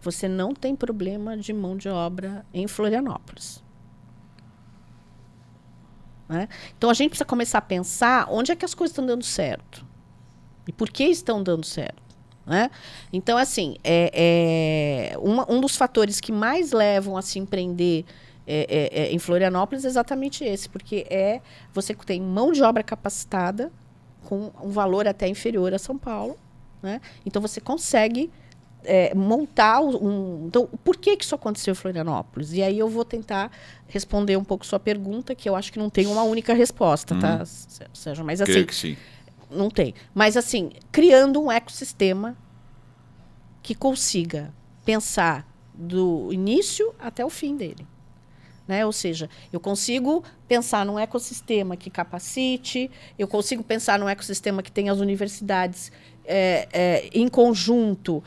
Você não tem problema de mão de obra em Florianópolis, né? Então, a gente precisa começar a pensar onde é que as coisas estão dando certo e por que estão dando certo, né? Então, assim, um dos fatores que mais levam a se empreender em Florianópolis é exatamente esse, porque você tem mão de obra capacitada com um valor até inferior a São Paulo, né? Então, você consegue montar então, por que isso aconteceu em Florianópolis? E aí eu vou tentar responder um pouco sua pergunta, que eu acho que não tem uma única resposta, tá, Sérgio? Mas assim, creio que sim. Não tem. Mas assim, criando um ecossistema que consiga pensar do início até o fim dele. Né? Ou seja, eu consigo pensar num ecossistema que capacite, eu consigo pensar num ecossistema que tenha as universidades em conjunto.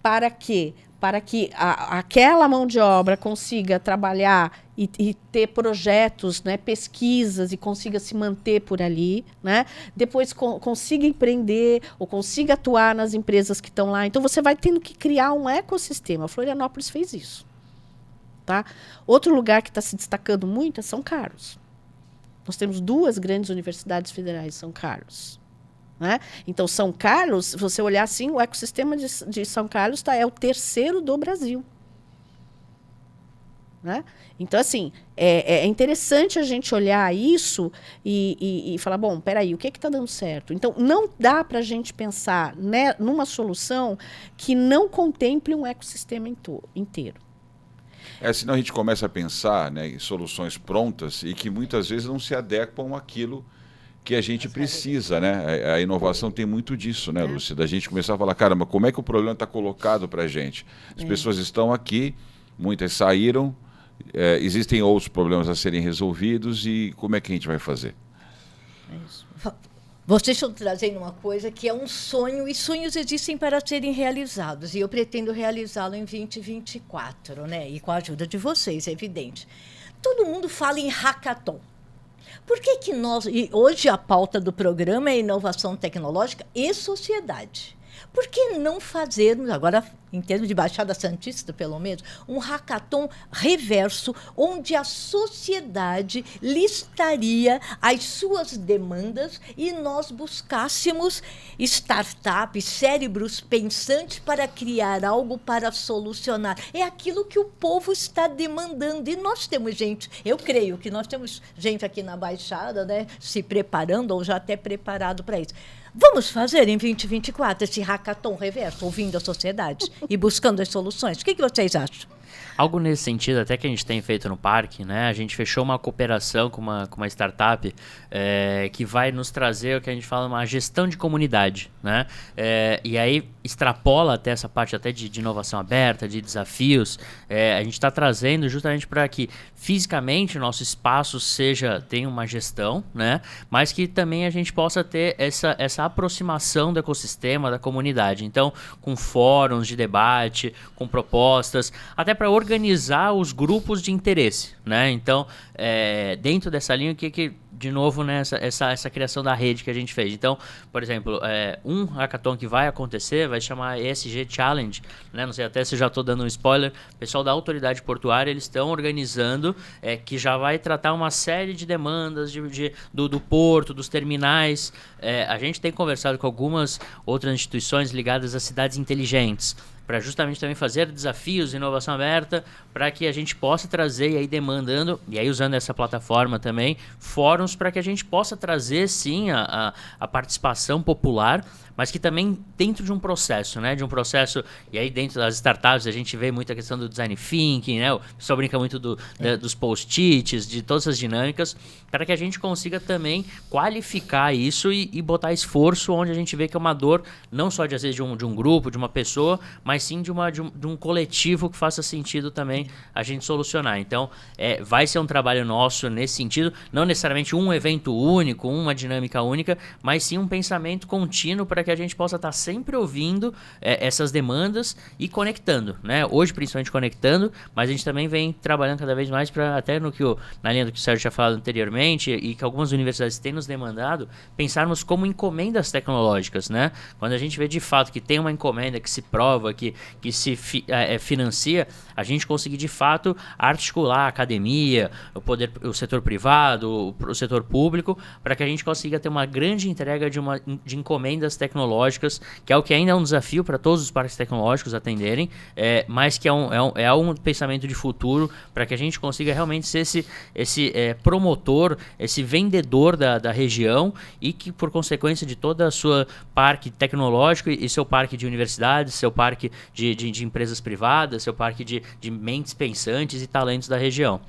Para quê? Para que aquela mão de obra consiga trabalhar e ter projetos, né, pesquisas, e consiga se manter por ali, né? Depois consiga empreender ou consiga atuar nas empresas que estão lá. Então, você vai tendo que criar um ecossistema. Florianópolis fez isso. Tá? Outro lugar que está se destacando muito é São Carlos. Nós temos 2 grandes universidades federais em São Carlos. Né? Então, São Carlos, se você olhar assim, o ecossistema de São Carlos é o 3º do Brasil. Né? Então, assim, é interessante a gente olhar isso e falar, bom, peraí, o que está dando certo? Então, não dá para a gente pensar, né, numa solução que não contemple um ecossistema inteiro. Senão a gente começa a pensar, né, em soluções prontas e que muitas vezes não se adequam àquilo que a gente precisa, né? A inovação tem muito disso, né, Lúcia? Da gente começar a falar, caramba, como é que o problema está colocado para a gente? As pessoas estão aqui, muitas saíram, existem outros problemas a serem resolvidos e como é que a gente vai fazer? É isso. Vocês estão trazendo uma coisa que é um sonho, e sonhos existem para serem realizados, e eu pretendo realizá-lo em 2024, né? E com a ajuda de vocês, é evidente. Todo mundo fala em hackathon. Por que nós... E hoje a pauta do programa é inovação tecnológica e sociedade. Por que não fazermos, agora em termos de Baixada Santista, pelo menos, um hackathon reverso, onde a sociedade listaria as suas demandas e nós buscássemos startups, cérebros pensantes para criar algo para solucionar. É aquilo que o povo está demandando. E nós temos gente, eu creio que nós temos gente aqui na Baixada, né, se preparando ou já até preparado para isso. Vamos fazer em 2024 esse hackathon reverso, ouvindo a sociedade e buscando as soluções? O que vocês acham? Algo nesse sentido, até que a gente tem feito no parque, né? A gente fechou uma cooperação com uma startup que vai nos trazer o que a gente fala, uma gestão de comunidade, né? E aí extrapola até essa parte até de inovação aberta, de desafios. A gente está trazendo justamente para que fisicamente o nosso espaço tenha uma gestão, né? Mas que também a gente possa ter essa aproximação do ecossistema, da comunidade. Então, com fóruns de debate, com propostas, até para organizar os grupos de interesse, né? Então, dentro dessa linha, de novo, né, essa criação da rede que a gente fez. Então, por exemplo, um hackathon que vai acontecer vai chamar ESG Challenge, né? Não sei até se já estou dando um spoiler. O pessoal da autoridade portuária, eles estão organizando, que já vai tratar uma série de demandas do porto, dos terminais. A gente tem conversado com algumas outras instituições ligadas a cidades inteligentes, para justamente também fazer desafios de inovação aberta, para que a gente possa trazer, e aí demandando, e aí usando essa plataforma também, fóruns para que a gente possa trazer, sim, a participação popular, mas que também dentro de um processo, né? De um processo, e aí dentro das startups a gente vê muita questão do design thinking, né? O pessoal brinca muito dos post-its, de todas essas dinâmicas, para que a gente consiga também qualificar isso e botar esforço onde a gente vê que é uma dor, não só de, às vezes, de um grupo, de uma pessoa, mas sim de um coletivo que faça sentido também a gente solucionar. Então, vai ser um trabalho nosso nesse sentido, não necessariamente um evento único, uma dinâmica única, mas sim um pensamento contínuo para que a gente possa estar sempre ouvindo essas demandas e conectando, né? Hoje, principalmente conectando, mas a gente também vem trabalhando cada vez mais para, até na linha do que o Sérgio já falado anteriormente, e que algumas universidades têm nos demandado, pensarmos como encomendas tecnológicas, né? Quando a gente vê de fato que tem uma encomenda que se prova, que se financia, a gente conseguir de fato articular a academia, o setor privado, o setor público, para que a gente consiga ter uma grande entrega de encomendas tecnológicas, que é o que ainda é um desafio para todos os parques tecnológicos atenderem, mas que é um pensamento de futuro, para que a gente consiga realmente ser esse promotor, esse vendedor da região, e que por consequência de toda a sua parque tecnológico e seu parque de universidades, seu parque de empresas privadas, seu parque de mentes pensantes e talentos da região.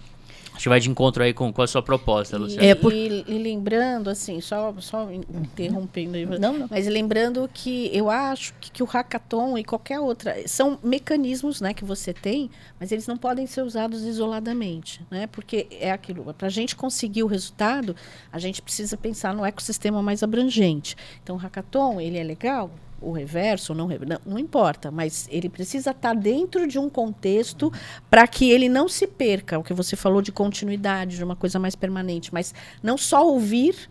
A gente vai de encontro aí com a sua proposta, Luciana. E lembrando, assim, só interrompendo aí, mas lembrando que eu acho que o hackathon e qualquer outra são mecanismos, né, que você tem, mas eles não podem ser usados isoladamente, né? Porque é aquilo, para a gente conseguir o resultado, a gente precisa pensar no ecossistema mais abrangente. Então, o hackathon, ele é legal? O reverso, não importa, mas ele precisa estar dentro de um contexto para que ele não se perca, o que você falou de continuidade, de uma coisa mais permanente, mas não só ouvir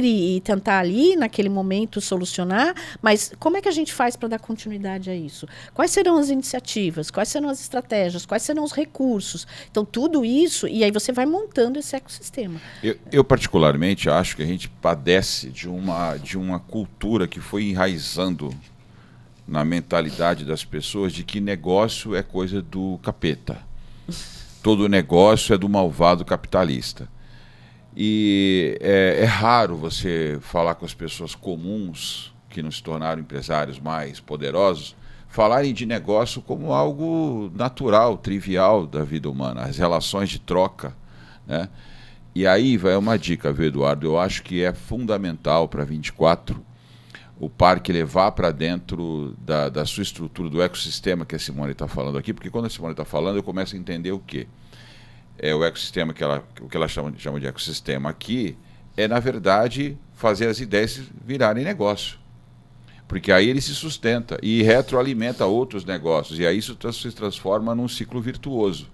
e tentar ali, naquele momento, solucionar, mas como é que a gente faz para dar continuidade a isso? Quais serão as iniciativas? Quais serão as estratégias? Quais serão os recursos? Então, tudo isso, e aí você vai montando esse ecossistema. Eu particularmente, acho que a gente padece de uma cultura que foi enraizando na mentalidade das pessoas de que negócio é coisa do capeta. Todo negócio é do malvado capitalista. E é raro você falar com as pessoas comuns que não se tornaram empresários mais poderosos, falarem de negócio como algo natural, trivial da vida humana, as relações de troca, né? E aí vai uma dica, viu, Eduardo? Eu acho que é fundamental para 24 o parque levar para dentro da sua estrutura, do ecossistema que a Simone está falando aqui, porque quando a Simone está falando eu começo a entender o quê? É o ecossistema, o que ela chama de ecossistema aqui, é, na verdade, fazer as ideias virarem negócio. Porque aí ele se sustenta e retroalimenta outros negócios. E aí isso se transforma num ciclo virtuoso.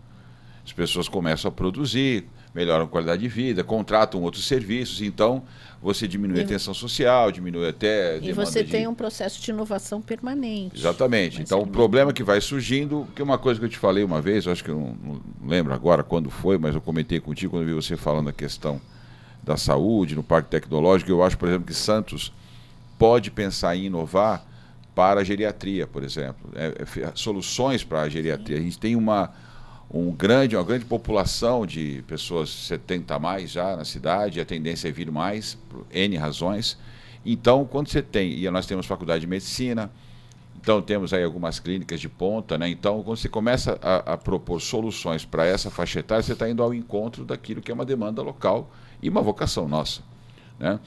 As pessoas começam a produzir, melhoram a qualidade de vida, contratam outros serviços, então você diminui a tensão social, diminui até... E você tem um processo de inovação permanente. Exatamente. Então, o problema que vai surgindo, que é uma coisa que eu te falei uma vez, eu acho que eu não lembro agora quando foi, mas eu comentei contigo quando eu vi você falando da questão da saúde, no Parque Tecnológico. Eu acho, por exemplo, que Santos pode pensar em inovar para a geriatria, por exemplo. Soluções para a geriatria. A gente tem uma grande população de pessoas 70 a mais já na cidade, e a tendência é vir mais, por N razões. Então, quando você tem, e nós temos faculdade de medicina, então temos aí algumas clínicas de ponta, né? Então, quando você começa a propor soluções para essa faixa etária, você está indo ao encontro daquilo que é uma demanda local e uma vocação nossa, né?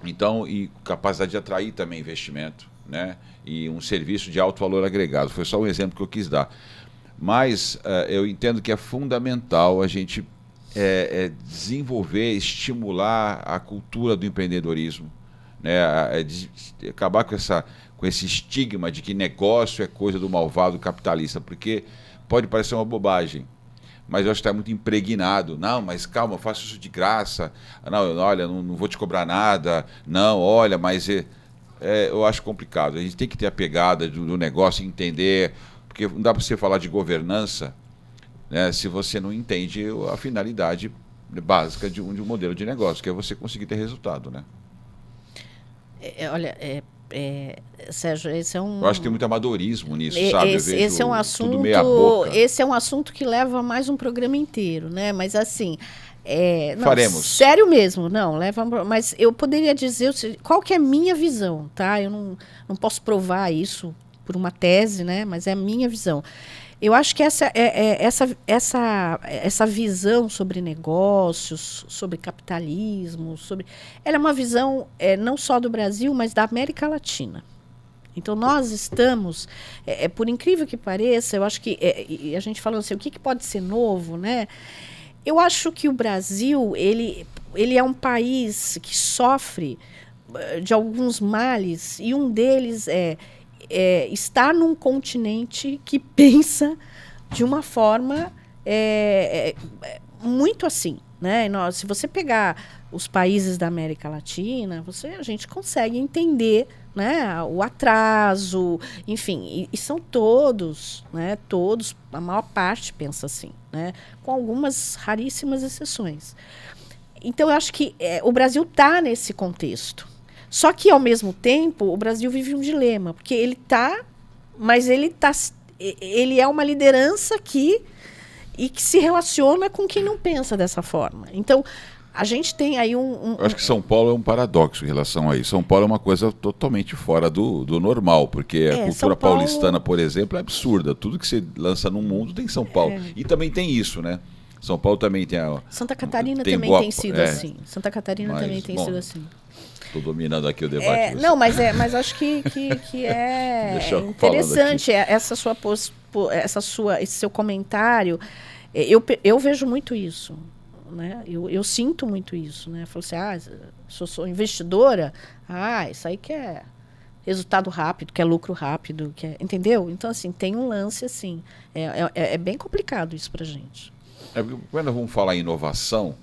Então, e capacidade de atrair também investimento, né? E um serviço de alto valor agregado. Foi só um exemplo que eu quis dar. Mas eu entendo que é fundamental a gente desenvolver, estimular a cultura do empreendedorismo, né? Acabar com esse estigma de que negócio é coisa do malvado capitalista, porque pode parecer uma bobagem, mas eu acho que está muito impregnado. Não, mas calma, eu faço isso de graça. Não, olha, não vou te cobrar nada. Não, olha, mas eu acho complicado. A gente tem que ter a pegada do negócio e entender... Porque não dá para você falar de governança, né, se você não entende a finalidade básica de um modelo de negócio, que é você conseguir ter resultado, né? Sérgio, esse é um... Eu acho que tem muito amadorismo nisso, sabe? Esse é um assunto, tudo meia boca. Esse é um assunto que leva mais um programa inteiro, né? Mas assim... não, faremos. Sério mesmo, não, mas eu poderia dizer qual que é a minha visão, tá? Eu não posso provar isso por uma tese, né? Mas é a minha visão. Eu acho que essa visão sobre negócios, sobre capitalismo, ela é uma visão não só do Brasil, mas da América Latina. Então, nós estamos, por incrível que pareça, eu acho que, a gente falou assim, o que pode ser novo, né? Eu acho que o Brasil, ele é um país que sofre de alguns males, e um deles estar num continente que pensa de uma forma muito assim, né? Se você pegar os países da América Latina, a gente consegue entender, né, o atraso, enfim, e são todos, né, a maior parte pensa assim, né, com algumas raríssimas exceções. Então, eu acho que o Brasil está nesse contexto. Só que, ao mesmo tempo, o Brasil vive um dilema, porque ele é uma liderança e que se relaciona com quem não pensa dessa forma. Então, a gente tem aí Eu acho que São Paulo é um paradoxo em relação a isso. São Paulo é uma coisa totalmente fora do normal, porque a cultura paulistana, por exemplo, é absurda. Tudo que você lança no mundo tem São Paulo. E também tem isso, né? São Paulo também tem Santa Catarina também tem sido assim. Santa Catarina também tem sido assim. Estou dominando aqui o debate. Não, mas acho que é interessante esse seu comentário. Eu vejo muito isso, né? Eu sinto muito isso, né? Eu falo assim, sou investidora, isso aí que é resultado rápido, que é lucro rápido, entendeu? Então, assim, tem um lance assim, é bem complicado isso pra gente. Quando vamos falar em inovação,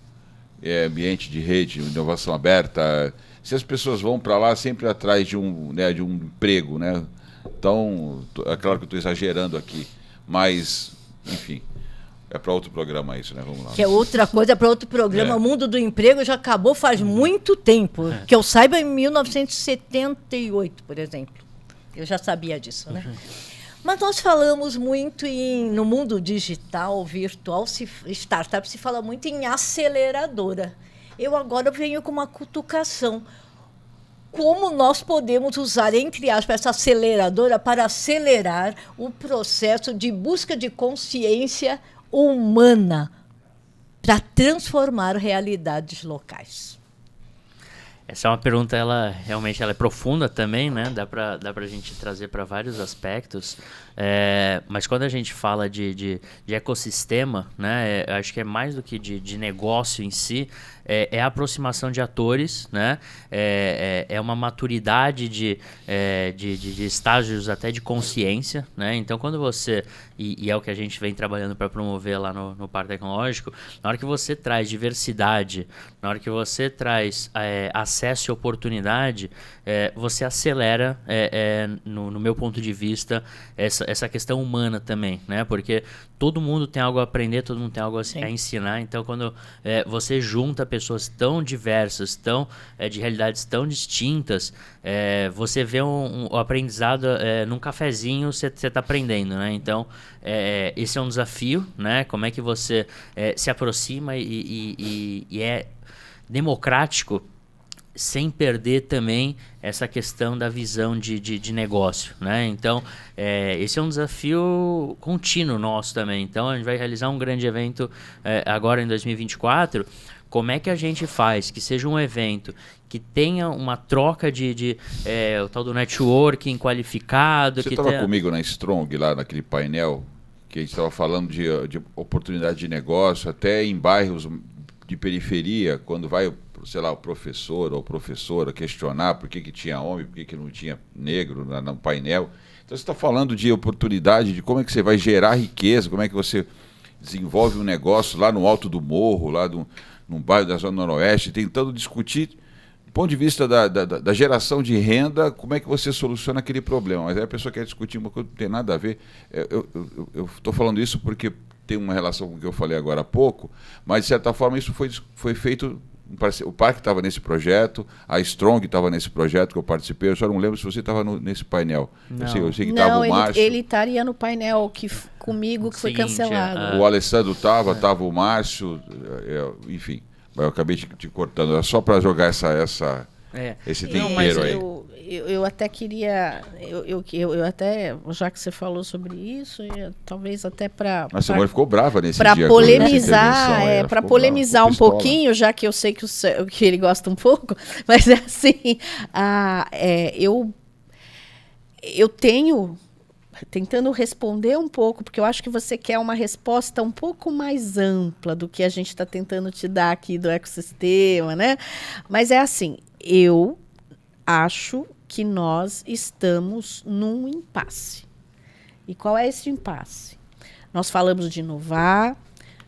ambiente de rede, inovação aberta, se as pessoas vão para lá sempre atrás de um emprego, né? Então, é claro que eu estou exagerando aqui, mas, enfim, é para outro programa isso, né? Vamos lá. Que é outra coisa, para outro programa. O mundo do emprego já acabou faz muito tempo. Que eu saiba, em 1978, por exemplo. Eu já sabia disso, né? Mas nós falamos muito no mundo digital, virtual, startup, se fala muito em aceleradora. Eu agora venho com uma cutucação. Como nós podemos usar, entre aspas, essa aceleradora para acelerar o processo de busca de consciência humana para transformar realidades locais? Essa é uma pergunta, realmente é profunda também, né? Dá pra gente trazer para vários aspectos. Mas quando a gente fala de ecossistema, né? Acho que é mais do que de negócio em si, é a aproximação de atores, né? É uma maturidade de estágios até de consciência, né? Então, quando você, e é o que a gente vem trabalhando para promover lá no Parque Tecnológico, na hora que você traz diversidade, na hora que você traz acesso e oportunidade, você acelera, no meu ponto de vista, essa questão humana também, né? Porque todo mundo tem algo a aprender, todo mundo tem algo a ensinar. Então, quando você junta pessoas tão diversas, de realidades tão distintas, você vê o aprendizado num cafezinho, você está aprendendo, né? Então, esse é um desafio, né? Como é que você se aproxima e é democrático, sem perder também essa questão da visão de negócio, né? Então, esse é um desafio contínuo nosso também. Então, a gente vai realizar um grande evento agora em 2024. Como é que a gente faz que seja um evento que tenha uma troca o tal do networking qualificado? Você estava comigo na Strong, lá naquele painel, que a gente estava falando de oportunidade de negócio, até em bairros de periferia, quando vai, sei lá, o professor ou professora questionar por que tinha homem, por que não tinha negro no painel. Então você está falando de oportunidade, de como é que você vai gerar riqueza, como é que você desenvolve um negócio lá no alto do morro, lá num bairro da Zona Noroeste, tentando discutir, do ponto de vista da geração de renda, como é que você soluciona aquele problema. Mas aí a pessoa quer discutir uma coisa que não tem nada a ver. Eu estou falando isso porque tem uma relação com o que eu falei agora há pouco, mas de certa forma isso foi feito. O Parque estava nesse projeto, a Strong estava nesse projeto que eu participei. Eu só não lembro se você estava nesse painel. Eu sei que estava o Márcio. Ele estaria no painel comigo que foi cancelado. O Alessandro estava o Márcio, enfim. Eu acabei te cortando. Era só para jogar esse tempero aí. Eu até queria, eu até, já que você falou sobre isso, talvez até para... A Simone ficou brava nesse dia. Para polemizar, para polemizar um pouquinho, já que eu sei que ele gosta um pouco, mas é assim, eu tenho, tentando responder um pouco, porque eu acho que você quer uma resposta um pouco mais ampla do que a gente está tentando te dar aqui do ecossistema, né? Mas é assim, eu acho que nós estamos num impasse. E qual é esse impasse? Nós falamos de inovar,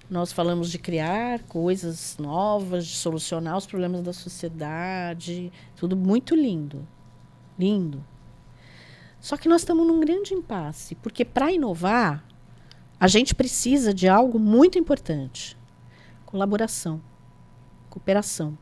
nós falamos de criar coisas novas, de solucionar os problemas da sociedade, tudo muito lindo, lindo. Só que nós estamos num grande impasse, porque para inovar, a gente precisa de algo muito importante: colaboração, cooperação.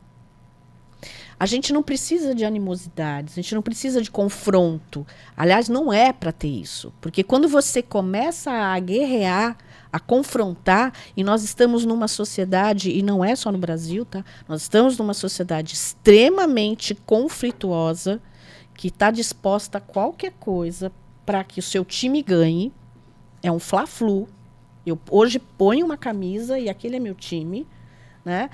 A gente não precisa de animosidades, a gente não precisa de confronto. Aliás, não é para ter isso. Porque quando você começa a guerrear, a confrontar, e nós estamos numa sociedade, e não é só no Brasil, tá? Nós estamos numa sociedade extremamente conflituosa, que está disposta a qualquer coisa para que o seu time ganhe. É um fla-flu. Eu hoje ponho uma camisa e aquele é meu time, né?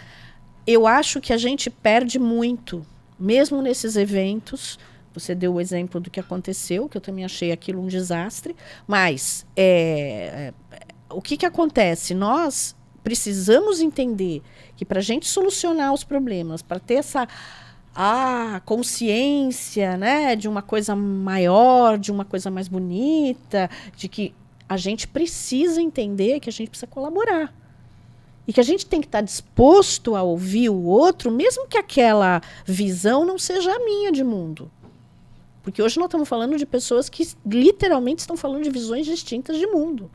Eu acho que a gente perde muito, mesmo nesses eventos. Você deu o exemplo do que aconteceu, que eu também achei aquilo um desastre. Mas o que acontece? Nós precisamos entender que para a gente solucionar os problemas, para ter essa consciência, né, de uma coisa maior, de uma coisa mais bonita, de que a gente precisa entender que a gente precisa colaborar. E que a gente tem que estar disposto a ouvir o outro, mesmo que aquela visão não seja a minha de mundo. Porque hoje nós estamos falando de pessoas que literalmente estão falando de visões distintas de mundo.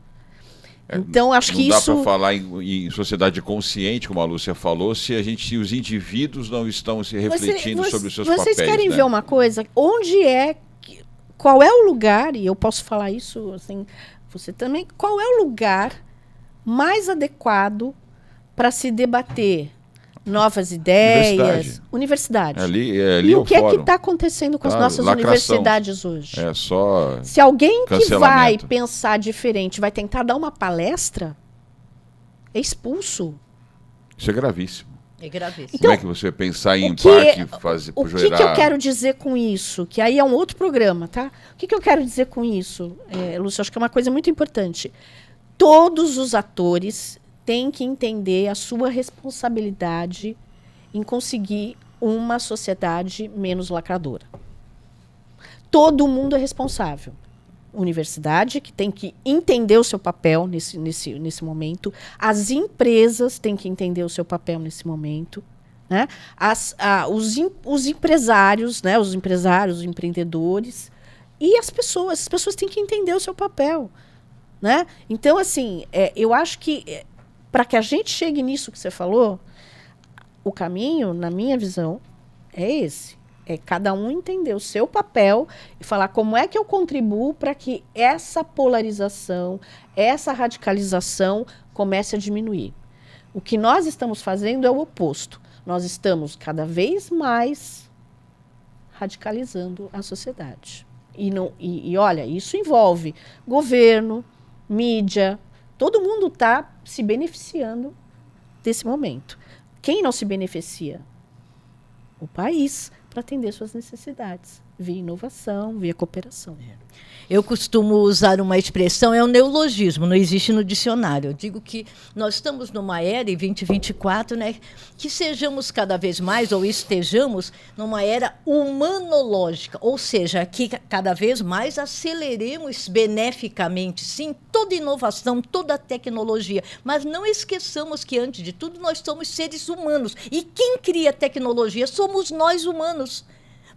Então, acho que isso... Não dá para falar em sociedade consciente, como a Lúcia falou, se os indivíduos não estão se refletindo sobre os seus papéis. Vocês querem né? ver uma coisa? Qual é o lugar, e eu posso falar isso assim, você também, qual é o lugar mais adequado para se debater novas ideias? Universidade. Ali e o que é que fórum. está acontecendo com as nossas lacração. Universidades hoje? É só Se alguém que vai cancelamento. pensar diferente vai tentar dar uma palestra, é expulso. Isso é gravíssimo. É gravíssimo. Como é que você vai pensar em o que parque, fazer O que eu quero dizer com isso? Que aí é um outro programa, tá? O que eu quero dizer com isso, Lúcio? Acho que é uma coisa muito importante. Todos os atores têm que entender a sua responsabilidade em conseguir uma sociedade menos lacradora. Todo mundo é responsável. Universidade, que tem que entender o seu papel nesse momento. As empresas têm que entender o seu papel nesse momento. Né? Os empresários, né? Os empreendedores. E as pessoas têm que entender o seu papel. Né? Então, assim, eu acho que para que a gente chegue nisso que você falou, o caminho, na minha visão, é esse. É cada um entender o seu papel e falar como é que eu contribuo para que essa polarização, essa radicalização comece a diminuir. O que nós estamos fazendo é o oposto. Nós estamos cada vez mais radicalizando a sociedade. E olha, isso envolve governo, mídia, todo mundo está se beneficiando desse momento. Quem não se beneficia? O país, para atender suas necessidades, via inovação, via cooperação. Eu costumo usar uma expressão, é um neologismo, não existe no dicionário. Eu digo que nós estamos numa era, em 2024, né, que sejamos cada vez mais, ou estejamos, numa era humanológica, ou seja, que cada vez mais aceleremos beneficamente, sim, toda inovação, toda tecnologia, mas não esqueçamos que, antes de tudo, nós somos seres humanos, e quem cria tecnologia somos nós humanos.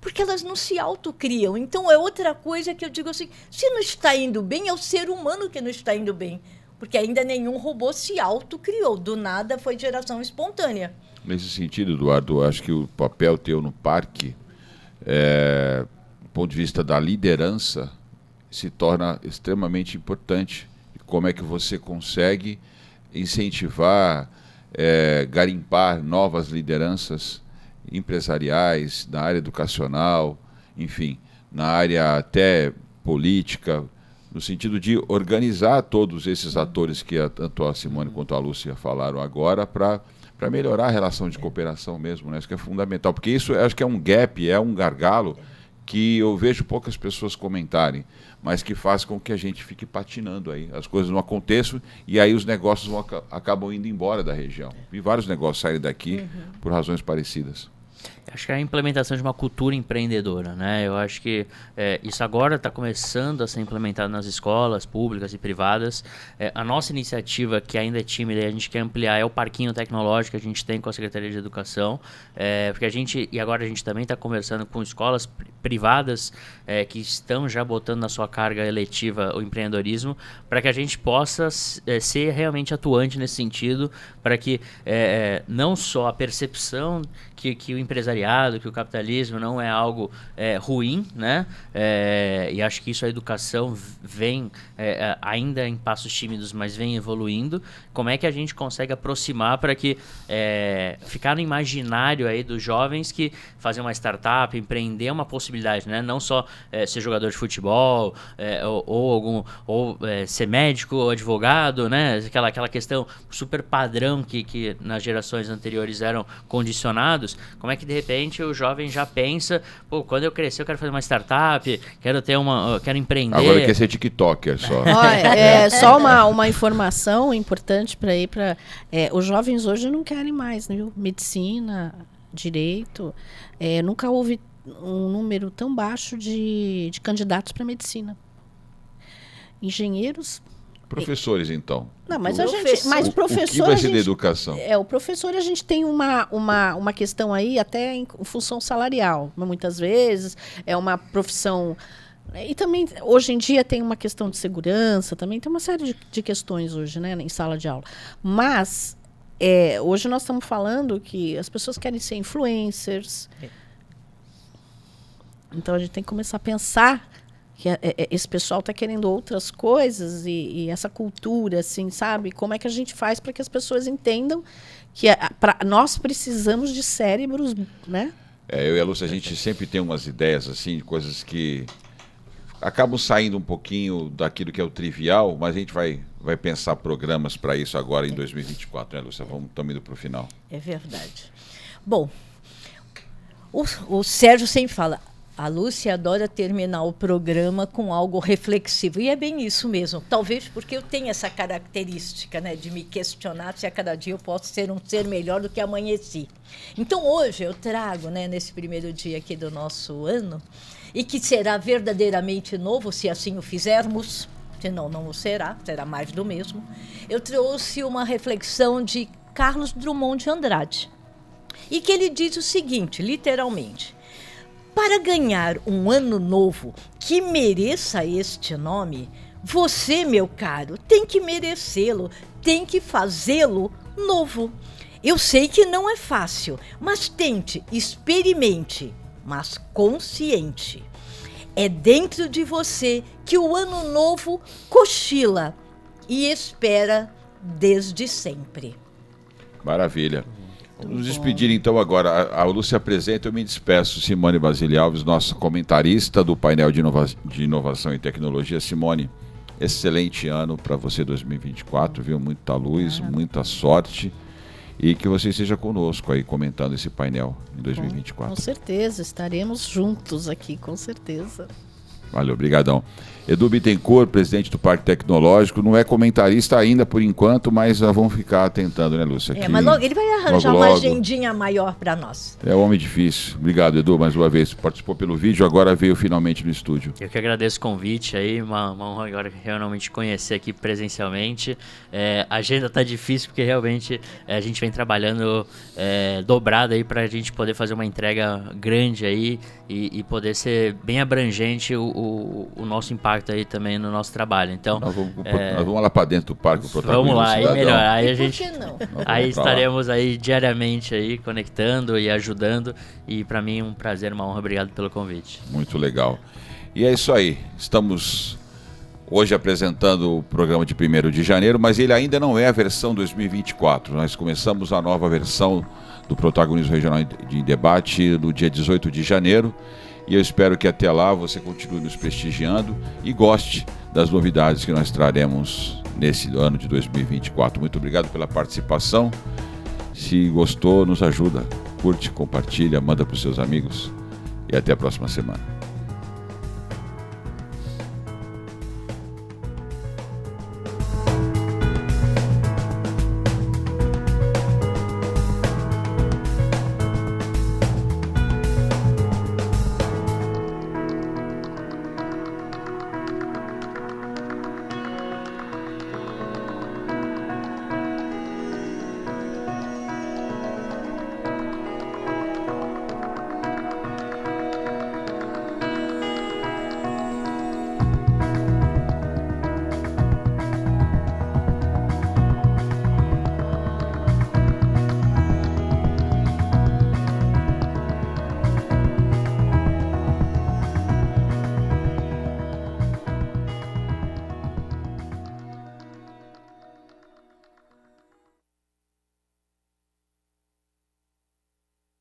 Porque elas não se autocriam. Então, é outra coisa que eu digo assim, se não está indo bem, é o ser humano que não está indo bem. Porque ainda nenhum robô se autocriou. Do nada foi geração espontânea. Nesse sentido, Eduardo, acho que o papel teu no parque, do ponto de vista da liderança, se torna extremamente importante. Como é que você consegue incentivar, garimpar novas lideranças empresariais, na área educacional, enfim, na área até política, no sentido de organizar todos esses atores que tanto a Simone quanto a Lúcia falaram agora para melhorar a relação de cooperação mesmo, né? Isso que é fundamental, porque isso acho que é um gap, é um gargalo que eu vejo poucas pessoas comentarem, mas que faz com que a gente fique patinando aí, as coisas não aconteçam e aí os negócios acabam indo embora da região. Vi vários negócios saírem daqui por razões parecidas. Acho que é a implementação de uma cultura empreendedora, né? Eu acho que isso agora está começando a ser implementado nas escolas públicas e privadas. A nossa iniciativa, que ainda é tímida e a gente quer ampliar, é o parquinho tecnológico que a gente tem com a Secretaria de Educação, porque agora a gente também está conversando com escolas privadas que estão já botando na sua carga eletiva o empreendedorismo, para que a gente possa ser realmente atuante nesse sentido, para que não só a percepção que o empresariado proletariado, que o capitalismo não é algo ruim, né? E acho que isso a educação vem ainda em passos tímidos, mas vem evoluindo. Como é que a gente consegue aproximar para que ficar no imaginário aí dos jovens que fazer uma startup, empreender é uma possibilidade, né? Não só ser jogador de futebol, ou ser médico ou advogado, né? Aquela questão super padrão que nas gerações anteriores eram condicionados. Como é que de repente o jovem já pensa, pô, quando eu crescer eu quero fazer uma startup, quero empreender. Agora quer ser TikToker só. Só uma informação importante para ir para os jovens hoje não querem mais, viu? Medicina, direito, nunca houve um número tão baixo de candidatos para medicina. Engenheiros. Professores, então. Não, mas professor, o que vai ser da educação? O professor, a gente tem uma questão aí até em função salarial. Muitas vezes é uma profissão. E também, hoje em dia, tem uma questão de segurança, também tem uma série de questões hoje, né, em sala de aula. Mas, hoje nós estamos falando que as pessoas querem ser influencers. Então, a gente tem que começar a pensar que esse pessoal está querendo outras coisas e essa cultura, assim, sabe? Como é que a gente faz para que as pessoas entendam que nós precisamos de cérebros, né? Eu e a Lúcia, a gente sempre tem umas ideias, assim, de coisas que acabam saindo um pouquinho daquilo que é o trivial, mas a gente vai pensar programas para isso agora em 2024, né, Lúcia? Estamos indo para o final. É verdade. Bom, o Sérgio sempre fala, a Lúcia adora terminar o programa com algo reflexivo. E é bem isso mesmo. Talvez porque eu tenho essa característica, né, de me questionar se a cada dia eu posso ser um ser melhor do que amanheci. Então, hoje eu trago, né, nesse primeiro dia aqui do nosso ano, e que será verdadeiramente novo, se assim o fizermos, senão não o será mais do mesmo. Eu trouxe uma reflexão de Carlos Drummond de Andrade. E que ele diz o seguinte, literalmente: para ganhar um ano novo que mereça este nome, você, meu caro, tem que merecê-lo, tem que fazê-lo novo. Eu sei que não é fácil, mas tente, experimente, mas consciente. É dentro de você que o ano novo cochila e espera desde sempre. Maravilha. Vamos nos despedir então agora. A Lúcia apresenta, eu me despeço. Simone Basile Alves, nossa comentarista do painel de inovação e tecnologia. Simone, excelente ano para você 2024, viu? Muita luz, muita sorte e que você esteja conosco aí comentando esse painel em 2024. Com certeza, estaremos juntos aqui, com certeza. Valeu, obrigadão. Edu Bittencourt, presidente do Parque Tecnológico, não é comentarista ainda por enquanto, mas vamos ficar tentando, né, Lúcia? Mas logo, ele vai arranjar uma agendinha maior para nós. É um homem difícil. Obrigado, Edu, mais uma vez. Participou pelo vídeo, agora veio finalmente no estúdio. Eu que agradeço o convite aí, uma honra agora realmente conhecer aqui presencialmente. A agenda tá difícil porque realmente a gente vem trabalhando dobrado aí para a gente poder fazer uma entrega grande aí e poder ser bem abrangente o nosso impacto aí também no nosso trabalho. Então, nós vamos lá para dentro do parque, o protagonismo. Vamos lá, aí melhor. Aí a gente, por que não? Aí estaremos aí diariamente aí conectando e ajudando. E para mim um prazer, uma honra. Obrigado pelo convite. Muito legal. E é isso aí. Estamos hoje apresentando o programa de 1º de janeiro, mas ele ainda não é a versão 2024. Nós começamos a nova versão do Protagonismo Regional de Debate no dia 18 de janeiro. E eu espero que até lá você continue nos prestigiando e goste das novidades que nós traremos nesse ano de 2024. Muito obrigado pela participação. Se gostou, nos ajuda. Curte, compartilha, manda para os seus amigos. E até a próxima semana.